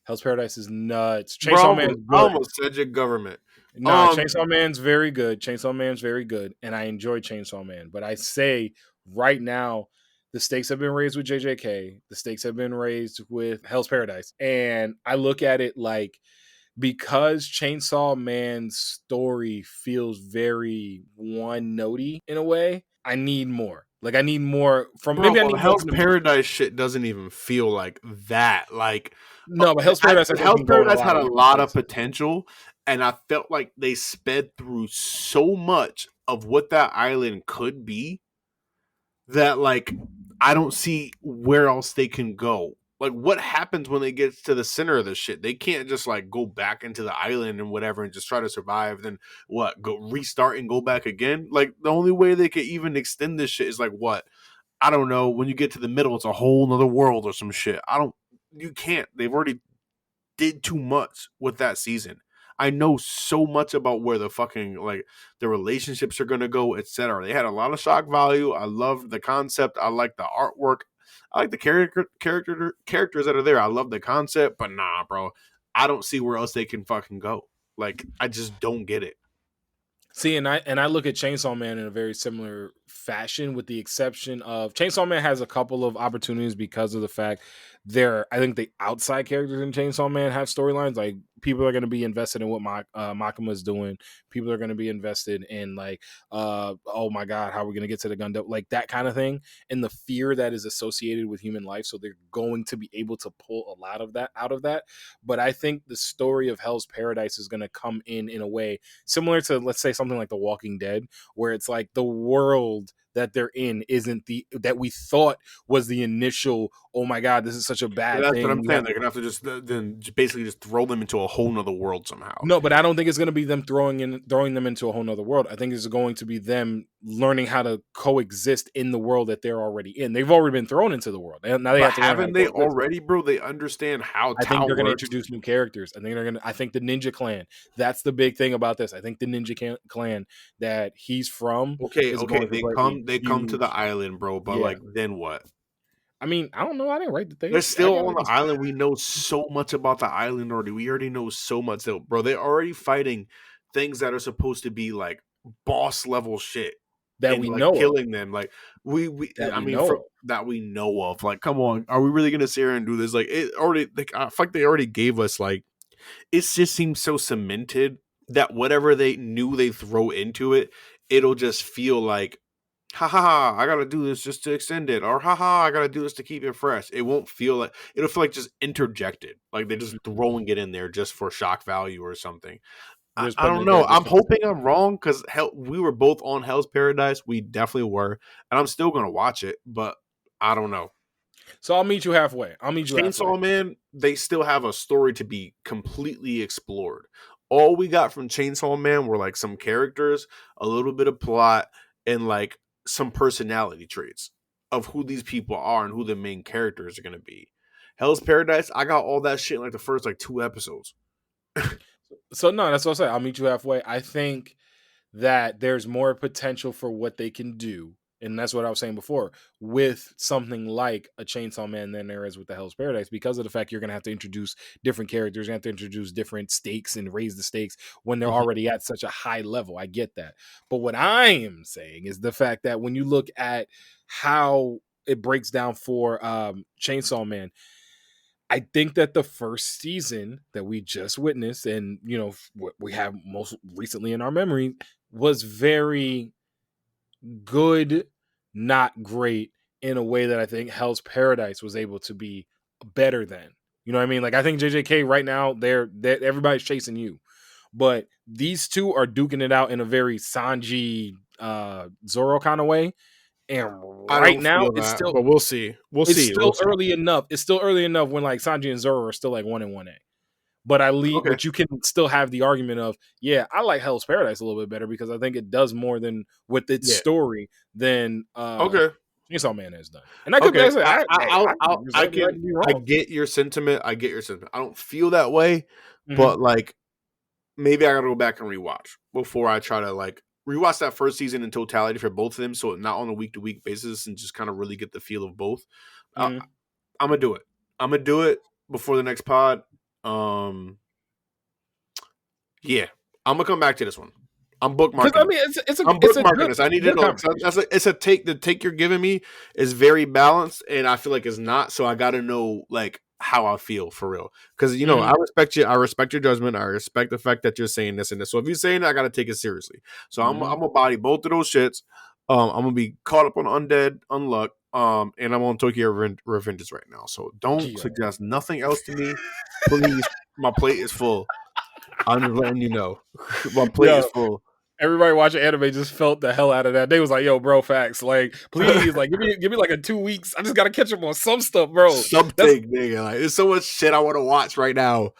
Hell's Paradise is nuts. Chainsaw Man is good. I almost said your government. No, Chainsaw Man's very good. And I enjoy Chainsaw Man. But I say right now, the stakes have been raised with JJK. The stakes have been raised with Hell's Paradise. And I look at it like, because Chainsaw Man's story feels very one-notey in a way, I need more. Like, I need more from... Bro, maybe I need Hell's Paradise shit doesn't even feel like that. Like, no, but Hell's Paradise had a lot of potential, and I felt like they sped through so much of what that island could be that, like, I don't see where else they can go. Like, what happens when they get to the center of the shit? They can't just, like, go back into the island and whatever and just try to survive. Then, go restart and go back again? Like, the only way they could even extend this shit is, like, what? I don't know. When you get to the middle, it's a whole nother world or some shit. You can't. They've already did too much with that season. I know so much about where the fucking, like, the relationships are going to go, etc. They had a lot of shock value. I love the concept. I like the artwork. I like the characters that are there. I love the concept, but nah, bro. I don't see where else they can fucking go. Like, I just don't get it. See, and I look at Chainsaw Man in a very similar fashion, with the exception of Chainsaw Man has a couple of opportunities because of the fact I think the outside characters in Chainsaw Man have storylines. Like, people are going to be invested in what Makima is doing. People are going to be invested in, like, oh my God, how are we going to get to the Gundam? Like, that kind of thing, and the fear that is associated with human life. So they're going to be able to pull a lot of that out of that. But I think the story of Hell's Paradise is going to come in a way similar to, let's say, something like The Walking Dead, where it's like the world that they're in isn't that we thought was the initial, oh my God, this is such a bad thing. That's what I'm saying. They're gonna have to just basically just throw them into a whole nother world somehow. No, but I don't think it's gonna be them throwing them into a whole nother world. I think it's going to be them learning how to coexist in the world that they're already in. They've already been thrown into the world. Now they have to. Haven't they already, bro? They understand how. I think they're going to introduce new characters. I think the Ninja Clan. That's the big thing about this. I think the Ninja Clan that he's from. Okay. They come to the island, bro. But like, then what? I mean, I don't know. I didn't write the thing. They're still on the island. We know so much about the island already. We already know so much, though, bro. They're already fighting things that are supposed to be like boss level shit that we know, killing them. Like that we know of. Like, come on, are we really gonna sit here and do this? Like, it already. Like, I feel like they already gave us. Like, it just seems so cemented that whatever they knew they throw into it it'll just feel like, ha ha ha, I gotta do this just to extend it, or ha ha, I gotta do this to keep it fresh. It won't feel like, it'll feel like just interjected, like they're just throwing it in there just for shock value or something. Just I putting don't it there know. just I'm for the hoping I'm wrong because we were both on Hell's Paradise. We definitely were, and I'm still gonna watch it, but I don't know. So I'll meet you halfway. Chainsaw Man, they still have a story to be completely explored. All we got from Chainsaw Man were like some characters, a little bit of plot, and like some personality traits of who these people are and who the main characters are going to be. Hell's Paradise, I got all that shit in like the first like 2 episodes. So no, that's what I say. I'll meet you halfway. I think that there's more potential for what they can do. And that's what I was saying before with something like a Chainsaw Man than there is with the Hell's Paradise, because of the fact you're going to have to introduce different characters, you have to introduce different stakes and raise the stakes when they're already at such a high level. I get that. But what I am saying is the fact that when you look at how it breaks down for Chainsaw Man, I think that the first season that we just witnessed, and you know what we have most recently in our memory, was very good, not great, in a way that I think Hell's Paradise was able to be better than. You know what I mean? Like I think JJK right now, they're everybody's chasing you, but these two are duking it out in a very Sanji Zoro kind of way. And I right don't now, feel that, but we'll see. We'll it's see. We'll still see. early enough. It's still early enough when like Sanji and Zoro are still like 1 and 1A. But Okay. but you can still have the argument of, yeah, I like Hell's Paradise a little bit better because I think it does more than with its story than Okay. Chainsaw Man has done. And I could Okay. I wrong. get your sentiment. I get your sentiment. I don't feel that way, Mhm. but like maybe I gotta go back and rewatch before I try to like rewatch that first season in totality for both of them, so not on a week to week basis, and just kind of really get the feel of both. I'm gonna do it. I'm gonna do it before the next pod. Yeah, I'm gonna come back to this one. I'm bookmarking. Because I mean, I'm it's a bookmarking good, this. I need to know. It's a take. The take you're giving me is very balanced, and I feel like it's not. So I got to know like how I feel for real. Because you know, I respect you. I respect your judgment. I respect the fact that you're saying this and this. So if you're saying that, I got to take it seriously. So I'm gonna body both of those shits. I'm gonna be caught up on Undead Unluck. And I'm on Tokyo Revengeance right now. So don't suggest nothing else to me, please. My plate is full. I'm just letting you know. My plate is full. Everybody watching anime just felt the hell out of that. They was like, "Yo, bro, facts. Like, please, like, give me like a 2 weeks. I just gotta catch up on some stuff, bro. Something, nigga. Like, there's so much shit I want to watch right now.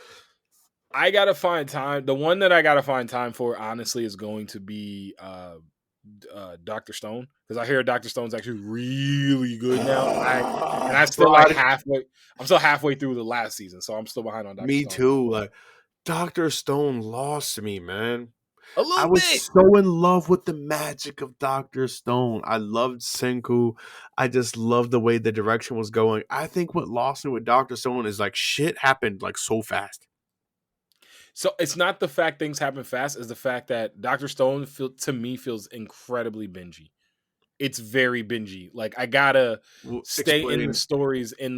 I gotta find time. The one that I gotta find time for, honestly, is going to be Dr. Stone, because I hear Dr. Stone's actually really good now. I'm still like halfway. I'm still halfway through the last season, so I'm still behind on Dr. Stone. Me too. Like Dr. Stone lost me, man. I was so in love with the magic of Dr. Stone. I loved Senku. I just loved the way the direction was going. I think what lost me with Dr. Stone is like shit happened like so fast. So it's not the fact things happen fast, it's the fact that Dr. Stone to me feels incredibly bingey. It's very bingy. Like I gotta stay in the stories, I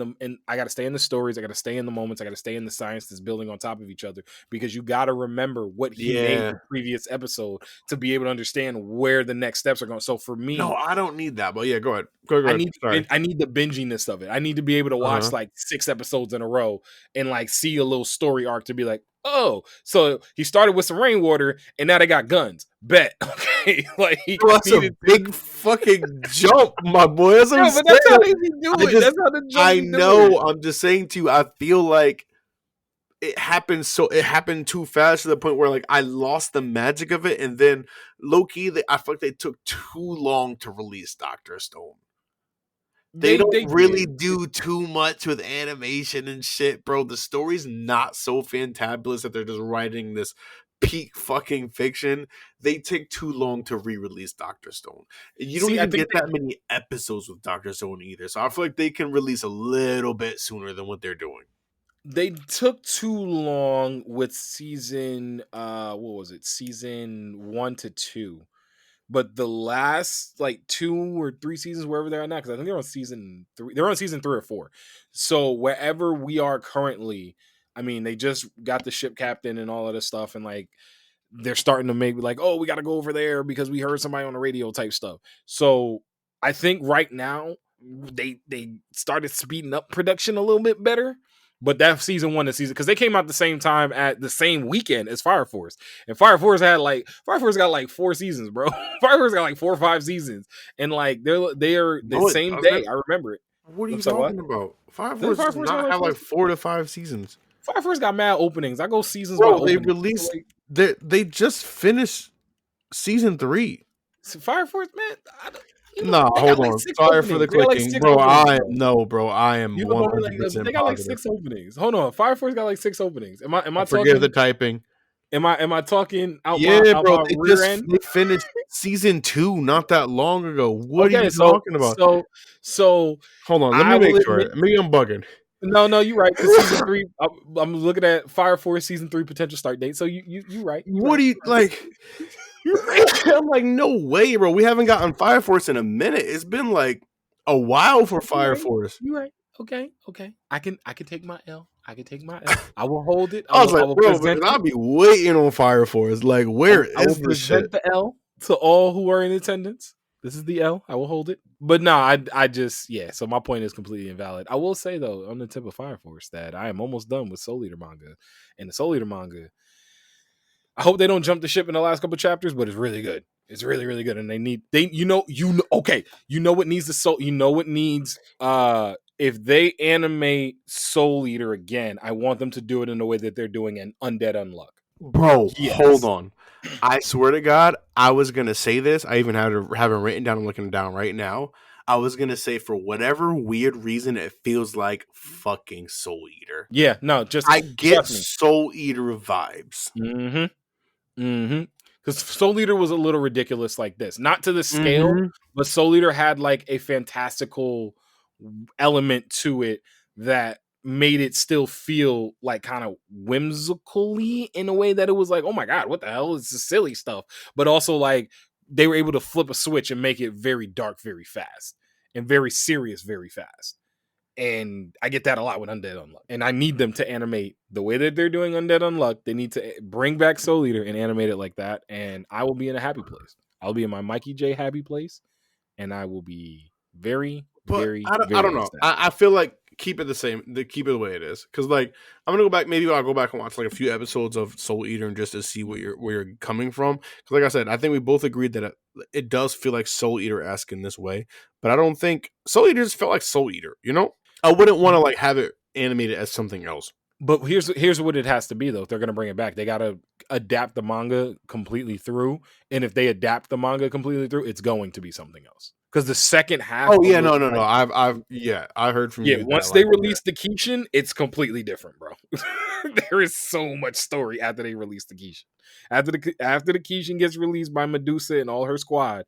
gotta stay in the stories, I gotta stay in the moments, I gotta stay in the science that's building on top of each other, because you gotta remember what he made the previous episode to be able to understand where the next steps are going. So for me, no, I don't need that. But yeah, go ahead. Go ahead. I need the binginess of it. I need to be able to watch like 6 episodes in a row and like see a little story arc to be like, oh, so he started with some rainwater and now they got guns. Bet. Okay. Like that's a big fucking jump, my boy. That's but that's how they be doing. That's how the jump I know. I'm just saying to you, I feel like it happened too fast to the point where like I lost the magic of it, and then low key, I feel like they took too long to release Dr. Stone. They don't really do too much with animation and shit, bro. The story's not so fantabulous that they're just writing this peak fucking fiction. They take too long to re-release Dr. Stone. You don't even get that many episodes with Dr. Stone either. So I feel like they can release a little bit sooner than what they're doing. They took too long with season what was it? Season 1 to 2. But the last like 2 or 3 seasons, wherever they're at now, because I think they're on season 3. They're on season 3 or 4. So wherever we are currently, I mean, they just got the ship captain and all of this stuff, and like they're starting to make like, oh, we got to go over there because we heard somebody on the radio type stuff. So I think right now they started speeding up production a little bit better. But that season 1 to season, because they came out the same time at the same weekend as Fire Force, and Fire Force got like 4 seasons, bro. Fire Force got like 4 or 5 seasons, and like they are the same day. I remember it. What are you talking about? Fire Force does not have like 4 to 5 seasons. Fire Force got mad openings. I go seasons. Bro, they released. They just finished season 3. Fire Force, man. Hold on. Sorry for the clicking, bro. I am 100%. They got like 6 openings. Hold on, Fire Force got like 6 openings. Am I talking? Forgive the typing. Am I talking out? Bro. They finished season 2 not that long ago. What are you talking about? So hold on. Let me make sure. Maybe I'm bugging. No, you're right. Season 3. I'm looking at Fire Force season 3 potential start date. So you right. What do you like? I'm like, no way, bro. We haven't gotten Fire Force in a minute. It's been like a while for Fire Force. You're right. Okay. I can take my L. I will hold it. I was like, bro, I'll be waiting on Fire Force. Like, where is this shit? I will present the L to all who are in attendance. This is the L. I will hold it. But no, I just, so my point is completely invalid. I will say, though, on the tip of Fire Force, that I am almost done with Soul Eater manga. And the Soul Eater manga, I hope they don't jump the ship in the last couple chapters, but it's really good. It's really, really good. And you know what needs the soul, what needs, if they animate Soul Eater again, I want them to do it in the way that they're doing in Undead Unluck. Bro, hold on. I swear to God, I was going to say this. I even have it written down. I'm looking down right now. I was going to say, for whatever weird reason, it feels like fucking Soul Eater. Yeah, no, I get Soul Eater vibes. Because Soul Eater was a little ridiculous like this. Not to the scale, but Soul Eater had like a fantastical element to it that made it still feel like kind of whimsically in a way that it was like, oh my God, what the hell is this silly stuff? But also like they were able to flip a switch and make it very dark, very fast, and very serious, very fast. And I get that a lot with Undead Unluck. And I need them to animate the way that they're doing Undead Unluck. They need to bring back Soul Eater and animate it like that. And I will be in a happy place. I'll be in my Mikey J happy place. And I will be very, very, I don't know. I feel like keep it the same. Keep it the way it is. Because like I'm gonna go back. Maybe I'll go back and watch like a few episodes of Soul Eater and just to see where you're coming from. Because like I said, I think we both agreed that it does feel like Soul Eater-esque in this way. But I don't think Soul Eater just felt like Soul Eater. You know, I wouldn't want to like have it animated as something else. But here's what it has to be though. If they're gonna bring it back, they gotta adapt the manga completely through. And if they adapt the manga completely through, it's going to be something else. Because the second half. Oh yeah, no. I heard from you. Yeah, once they release the Kishin, it's completely different, bro. There is so much story after they release the Kishin. After the Kishin gets released by Medusa and all her squad,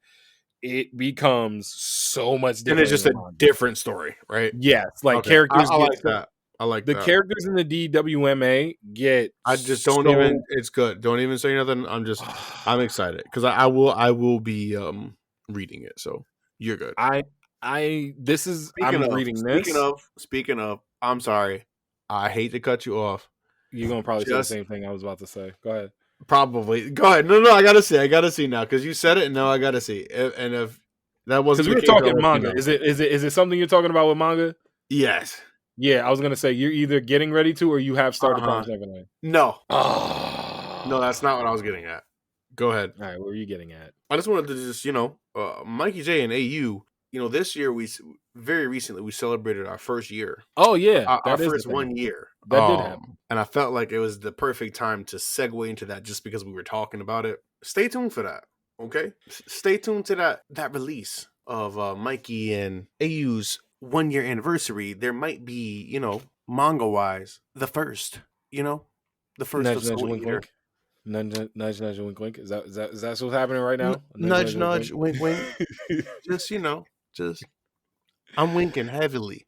it becomes so much different. And it's just a different story, right? Yeah, it's like characters. I like that. I like the characters in the DWMA get. I just don't even. It's good. Don't even say nothing. I'm excited because I will be reading it. So. You're good. I'm reading this. Speaking of, I'm sorry. I hate to cut you off. You're gonna probably say the same thing I was about to say. Go ahead. Probably. Go ahead. No, I gotta see now because you said it, and now I gotta see. And if that wasn't because we were talking manga, is it something you're talking about with manga? Yes. Yeah, I was gonna say you're either getting ready to or you have started Promised Neverland. No. No, that's not what I was getting at. Go ahead. All right, what are you getting at? I just wanted to just, Mikey J and AU, this year very recently we celebrated our first year. Oh yeah. Our first 1 year. That did happen. And I felt like it was the perfect time to segue into that just because we were talking about it. Stay tuned for that. Okay? Stay tuned to that release of Mikey and AU's 1 year anniversary. There might be, manga wise, the first, the first of Soul Eater. Nudge, wink, wink. Is that what's happening right now? Nudge, wink, wink. Just I'm winking heavily.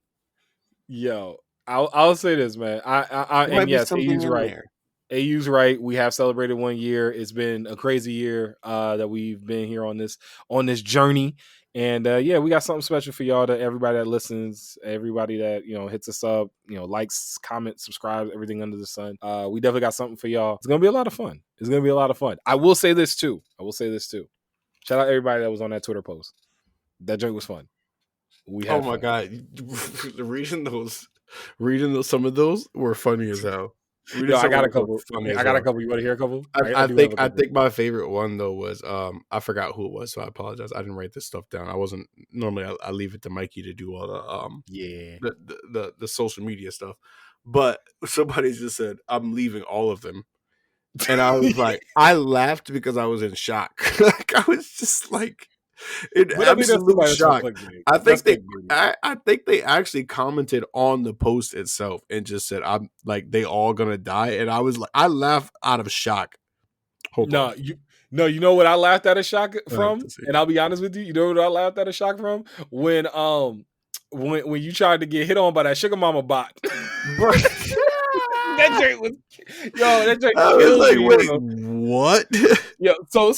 Yo, I'll say this, man. And yes, he's right. AU's right. We have celebrated 1 year. It's been a crazy year that we've been here on this journey. And yeah, we got something special for y'all, to everybody that listens, everybody that hits us up, likes, comments, subscribes, everything under the sun. We definitely got something for y'all. It's gonna be a lot of fun. I will say this too. Shout out everybody that was on that Twitter post. That joke was fun. Oh my god, reading those, some of those were funny as hell. I got a couple. You want to hear a couple? I think my favorite one though was I forgot who it was, so I apologize. I didn't write this stuff down. I wasn't normally. I leave it to Mikey to do all the social media stuff, but somebody just said I'm leaving all of them, and I was like, I laughed because I was in shock. Like I was just like in absolute shock. I think they actually commented on the post itself and just said, "I'm like they all gonna die," and I was like, I laughed out of shock. You know what I laughed out of shock from? And I'll be honest with you, you know what I laughed out of shock from? When you tried to get hit on by that sugar mama bot. That joke was, that joke killed me. Wait, what? Yeah, so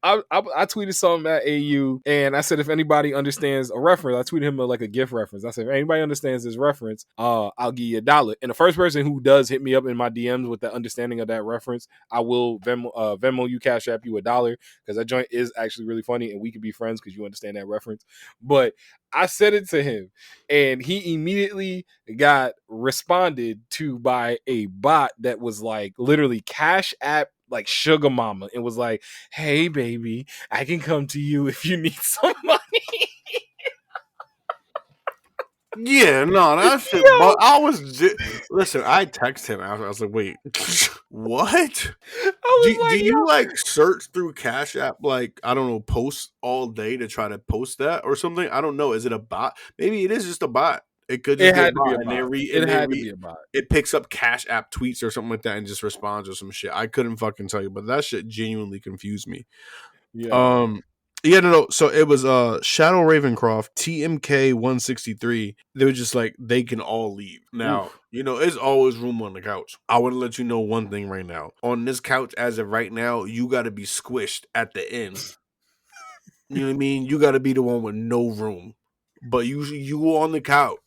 I tweeted something at AU, and I said if anybody understands a reference, I tweeted him like a GIF reference. I said if anybody understands this reference, I'll give you $1. And the first person who does hit me up in my DMs with the understanding of that reference, I will Venmo you, Cash App you $1, because that joint is actually really funny, and we could be friends because you understand that reference. But I said it to him, and he immediately got responded to by a bot that was like literally Cash App like sugar mama, and was like, "Hey baby, I can come to you if you need some money." Yeah, no, that shit. But listen. I texted him after. I was like, "Wait, what? Do you like search through Cash App, like I don't know, posts all day to try to post that or something? I don't know. Is it a bot? Maybe it is just a bot. It could just be a bot. It picks up Cash App tweets or something like that and just responds or some shit. I couldn't fucking tell you, but that shit genuinely confused me. Yeah. Yeah, no. So it was Shadow Ravencroft, TMK 163. They were just like, they can all leave. Now, there's always room on the couch. I want to let you know one thing right now. On this couch, as of right now, you got to be squished at the end. You know what I mean? You got to be the one with no room. But you on the couch.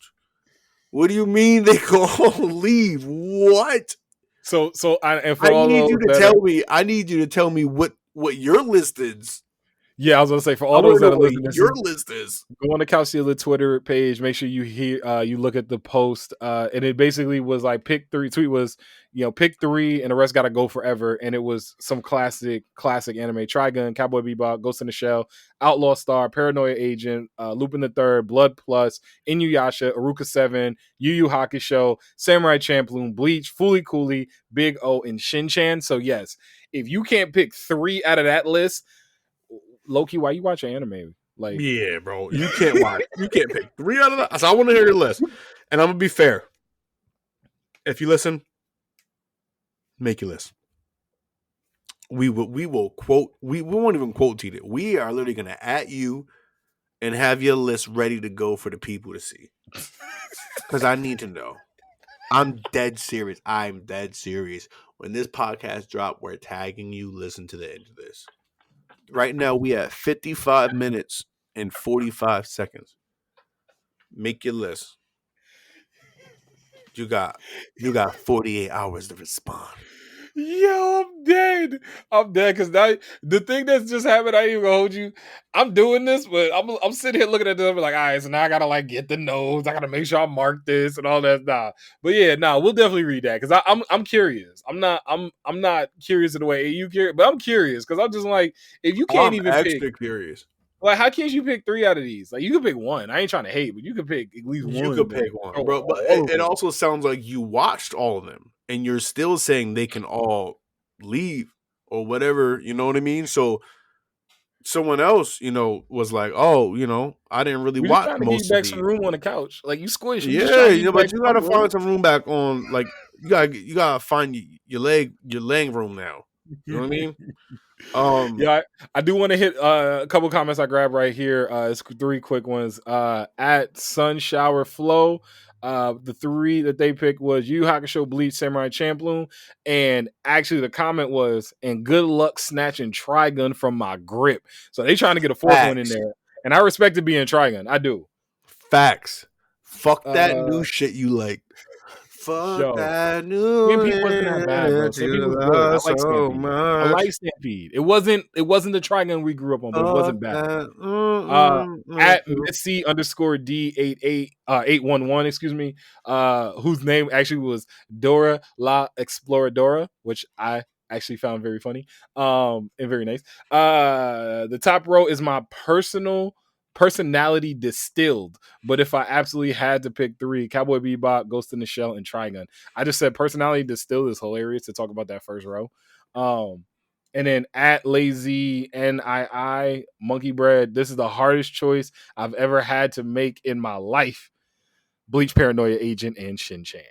What do you mean they can all leave? What? I need you to tell me what your list is. Yeah, I was gonna say for all those that are listening, your list is go on the Couch Stealer Twitter page. Make sure you you look at the post, and it basically was like pick 3. Tweet was pick 3, and the rest got to go forever. And it was some classic anime: Trigun, Cowboy Bebop, Ghost in the Shell, Outlaw Star, Paranoia Agent, Lupin the Third, Blood Plus, Inuyasha, Aruka 7, Yu Yu Hakusho, Samurai Champloo, Bleach, Fooly Cooly, Big O, and Shin-Chan. So yes, if you can't pick 3 out of that list, Loki, why you watch anime? Like, yeah, bro, you can't watch. You can't pick 3 out of that. So I want to hear your list, and I'm gonna be fair. If you listen, make your list. We will quote. We won't even quote tweet it. We are literally gonna at you and have your list ready to go for the people to see. Because I need to know. I'm dead serious. I'm dead serious. When this podcast drop, we're tagging you. Listen to the end of this. Right now, we at 55 minutes and 45 seconds. Make your list. You got 48 hours to respond. Yo, I'm dead because the thing that's just happened, I ain't even gonna hold you. I'm doing this, but I'm sitting here looking at this, I'm like, all right, so now I gotta like get the notes. I gotta make sure I mark this and all that. But yeah, we'll definitely read that because I'm curious. I'm not curious in the way you curious, but I'm curious because I'm just like, if you can't even extra curious. Like, how can't you pick 3 out of these? Like, you can pick 1. I ain't trying to hate, but you can pick at least 1. You could pick 1, bro. But it also sounds like you watched all of them, and you're still saying they can all leave or whatever. You know what I mean? So someone else, was like, "Oh, I didn't really watch most of these." Back some room on the couch, like you squish. Yeah, but you gotta find some room back on. Like you gotta find your laying room now. You know what I mean? Yeah, I do want to hit a couple comments I grabbed right here. It's 3 quick ones. At Sun Shower Flow, The 3 that they picked was Yu Yu Hakusho, Bleach, Samurai Champloo, and actually the comment was, "And good luck snatching Trigun from my grip." So they trying to get a 4th one in there, and I respect it being Trigun. I do. Facts. Fuck that new shit you like. Fuck that new. Stampede wasn't that bad, bro. Stampede was good. I like Stampede. I like Stampede. It wasn't the Trigun we grew up on, but it wasn't bad. At Missy _D88 811, excuse me, whose name actually was Dora La Exploradora, which I actually found very funny and very nice. The top row is my personality distilled, but if I absolutely had to pick 3, Cowboy Bebop, Ghost in the Shell, and Trigun. I just said personality distilled is hilarious to talk about that first row. And then at Lazy NII Monkey Bread, this is the hardest choice I've ever had to make in my life. Bleach, Paranoia Agent, and Shin-Chan.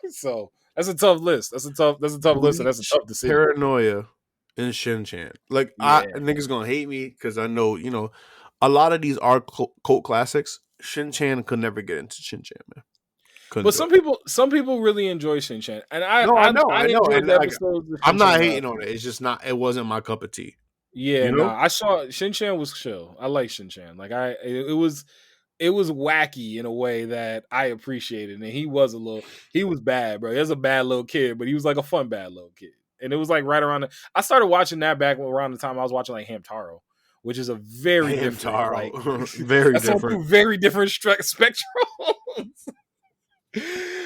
So that's a tough list. That's a tough list, and that's a tough decision. Paranoia and Shin-Chan. Like, yeah. Niggas gonna hate me because I know, a lot of these are cult classics. Shin-Chan could never get into Shin-Chan, man. But some people really enjoy Shin-Chan, and I enjoyed the episodes. I'm not hating on it. It's just not. It wasn't my cup of tea. Yeah, I saw Shin-Chan was chill. I like Shin-Chan. Like it was wacky in a way that I appreciated, and he was bad, bro. He was a bad little kid, but he was like a fun bad little kid, and it was like right around. I started watching that back around the time I was watching like Hamtaro, which is a very different, like very different, very different spectrum.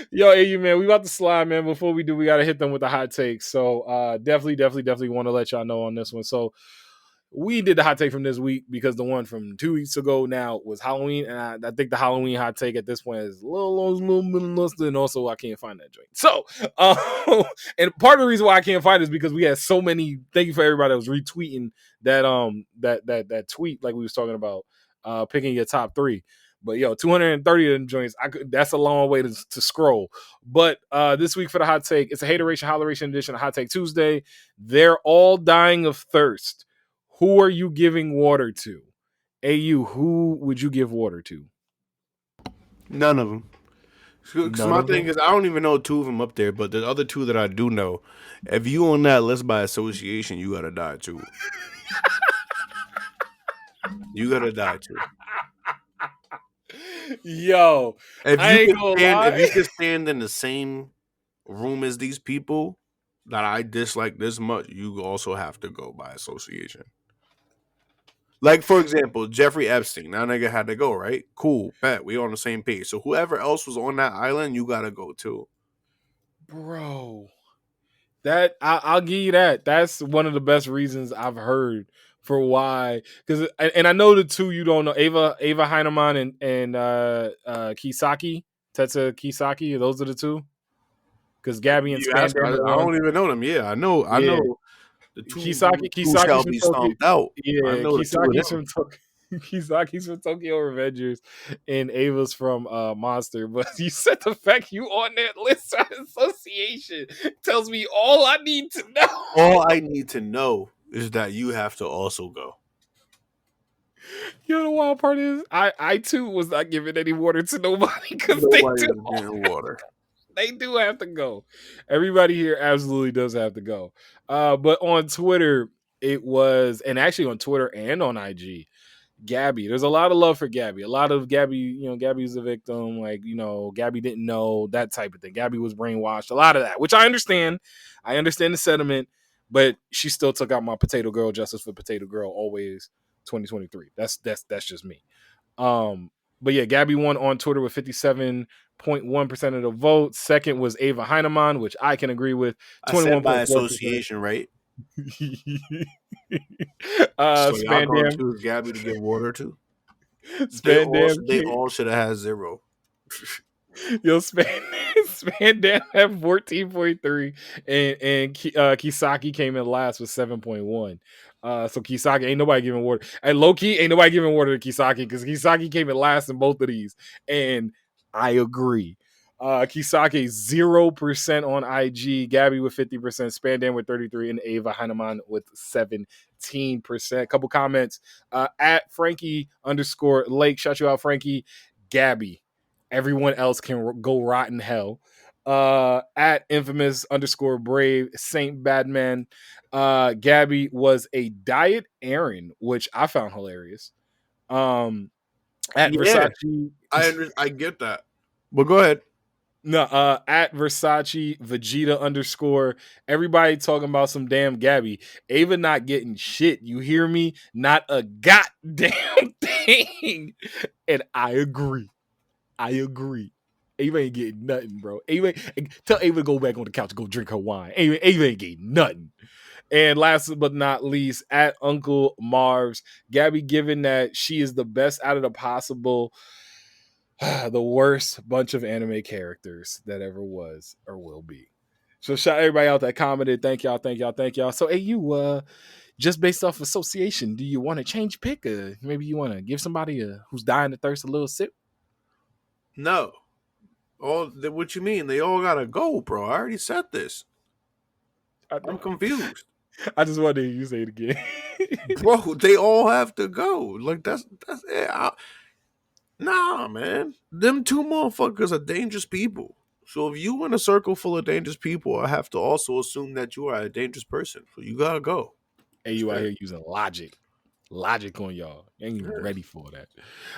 Yo, AU man, we about to slide, man. Before we do, we gotta hit them with the hot takes. So definitely want to let y'all know on this one. So we did the hot take from this week because the one from 2 weeks ago now was Halloween, and I think the Halloween hot take at this point is a little minimalist, and also I can't find that joint. So, and part of the reason why I can't find it is because we had so many. Thank you for everybody that was retweeting that tweet like we was talking about, picking your top 3. But 230 of them joints, that's a long way to scroll. But this week for the hot take, it's a Hateration edition of Hot Take Tuesday. They're all dying of thirst. Who are you giving water to? AU, who would you give water to? None of them. Because my thing is, I don't even know 2 of them up there, but the other 2 that I do know, if you on that list by association, you gotta die too. You gotta die too. Yo, if you could stand in the same room as these people that I dislike this much, you also have to go by association. Like, for example, Jeffrey Epstein. That nigga had to go, right? Cool, bet we on the same page. So whoever else was on that island, you gotta go too, bro. That I'll give you that. That's one of the best reasons I've heard for why, because and I know the 2 you don't know, Ava Heinemann and Kisaki, Tetsuya Kisaki. Those are the 2. Because Gabby and Spandam, I don't even know them. Yeah, I know. The 2 Kisaki's shall be stomped out. Yeah, Kisaki's from Tokyo Revengers, and Ava's from Monster. But you said the fact you on that list by association tells me all I need to know. All I need to know is that you have to also go. You know the wild part is, I too was not giving any water to nobody because they do water. They do have to go. Everybody here absolutely does have to go. But on Twitter, it was, and actually on Twitter and on IG, Gabby. There's a lot of love for Gabby. A lot of Gabby, Gabby's a victim. Like, Gabby didn't know, that type of thing. Gabby was brainwashed. A lot of that, which I understand. I understand the sentiment, but she still took out my Potato Girl. Justice for Potato Girl, always 2023. That's just me. But yeah, Gabby won on Twitter with 57.1% of the vote. Second was Ava Heinemann, which I can agree with. 21 by association, right? So y'all going to choose Gabby to give water to? They all should have had 0. Yo, Spandam had 14.3, and Kisaki came in last with 7.1. So Kisaki, ain't nobody giving water. And low key, ain't nobody giving water to Kisaki because Kisaki came in last in both of these. And I agree. Kisaki 0% on IG, Gabby with 50%, Spandam with 33%, and Ava Heinemann with 17%. Couple comments at Frankie _Lake. Shout you out, Frankie. Gabby. Everyone else can go rot in hell. At infamous_brave Saint Badman, Gabby was a diet Aaron, which I found hilarious. At Versace, I get that. But go ahead. No, at Versace Vegeta_. Everybody talking about some damn Gabby. Ava not getting shit. You hear me? Not a goddamn thing. And I agree. Ava ain't getting nothing, bro. Tell Ava to go back on the couch and go drink her wine. Ava ain't getting nothing. And last but not least, at Uncle Marv's, Gabby, given that she is the best out of the possible, the worst bunch of anime characters that ever was or will be. So shout everybody out that commented. Thank y'all. So hey, you just based off association, do you want to change pick? Maybe you want to give somebody who's dying to thirst a little sip? No. What you mean? They all gotta go, bro. I already said this. I'm confused. I just wanted to hear you say it again. Bro, they all have to go. Like that's it. Nah, man. Them two motherfuckers are dangerous people. So if you in a circle full of dangerous people, I have to also assume that you are a dangerous person. So you gotta go. Hey, you out here using logic on y'all. Ain't even ready for that.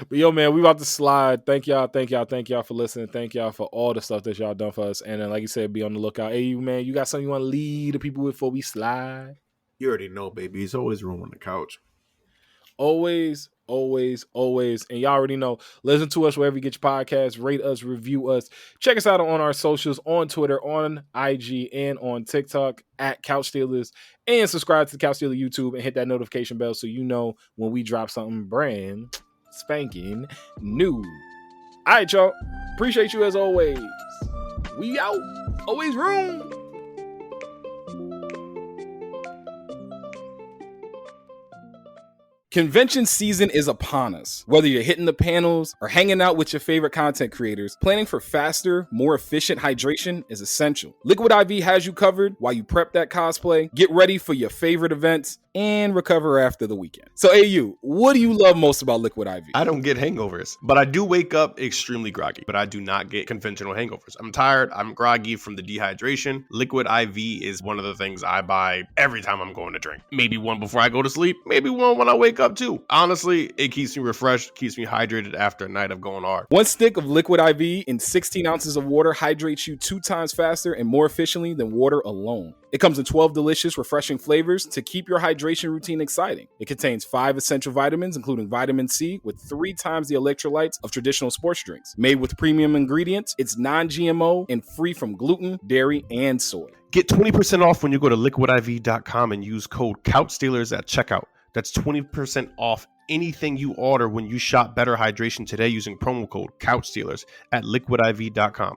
But yo, man, we about to slide. Thank y'all for listening. Thank y'all for all the stuff that y'all done for us. And then, like you said, be on the lookout. Hey, you, man, you got something you want to lead the people with before we slide? You already know, baby. There's always room on the couch. Always. And y'all already know, listen to us wherever you get your podcasts, rate us, review us. Check us out on our socials, on Twitter, on IG, and on TikTok at Couch Stealers. And subscribe to the Couch Stealer YouTube and hit that notification bell so you know when we drop something brand spanking new. All right, y'all. Appreciate you as always. We out. Always room. Convention season is upon us. Whether you're hitting the panels or hanging out with your favorite content creators, planning for faster, more efficient hydration is essential. Liquid IV has you covered while you prep that cosplay, get ready for your favorite events, and recover after the weekend. So, AU, what do you love most about Liquid IV? I don't get hangovers, but I do wake up extremely groggy, but I do not get conventional hangovers. I'm tired. I'm groggy from the dehydration. Liquid IV is one of the things I buy every time I'm going to drink. Maybe one before I go to sleep, maybe one when I wake up too. Honestly, it keeps me refreshed, keeps me hydrated after a night of going hard. One stick of Liquid IV in 16 ounces of water hydrates you 2 times faster and more efficiently than water alone. It comes in 12 delicious, refreshing flavors to keep your hydration routine exciting. It contains 5 essential vitamins, including vitamin C, with 3 times the electrolytes of traditional sports drinks. Made with premium ingredients, it's non-GMO and free from gluten, dairy, and soy. Get 20% off when you go to liquidiv.com and use code CouchStealers at checkout. That's 20% off anything you order when you shop Better Hydration today using promo code CouchStealers at liquidiv.com.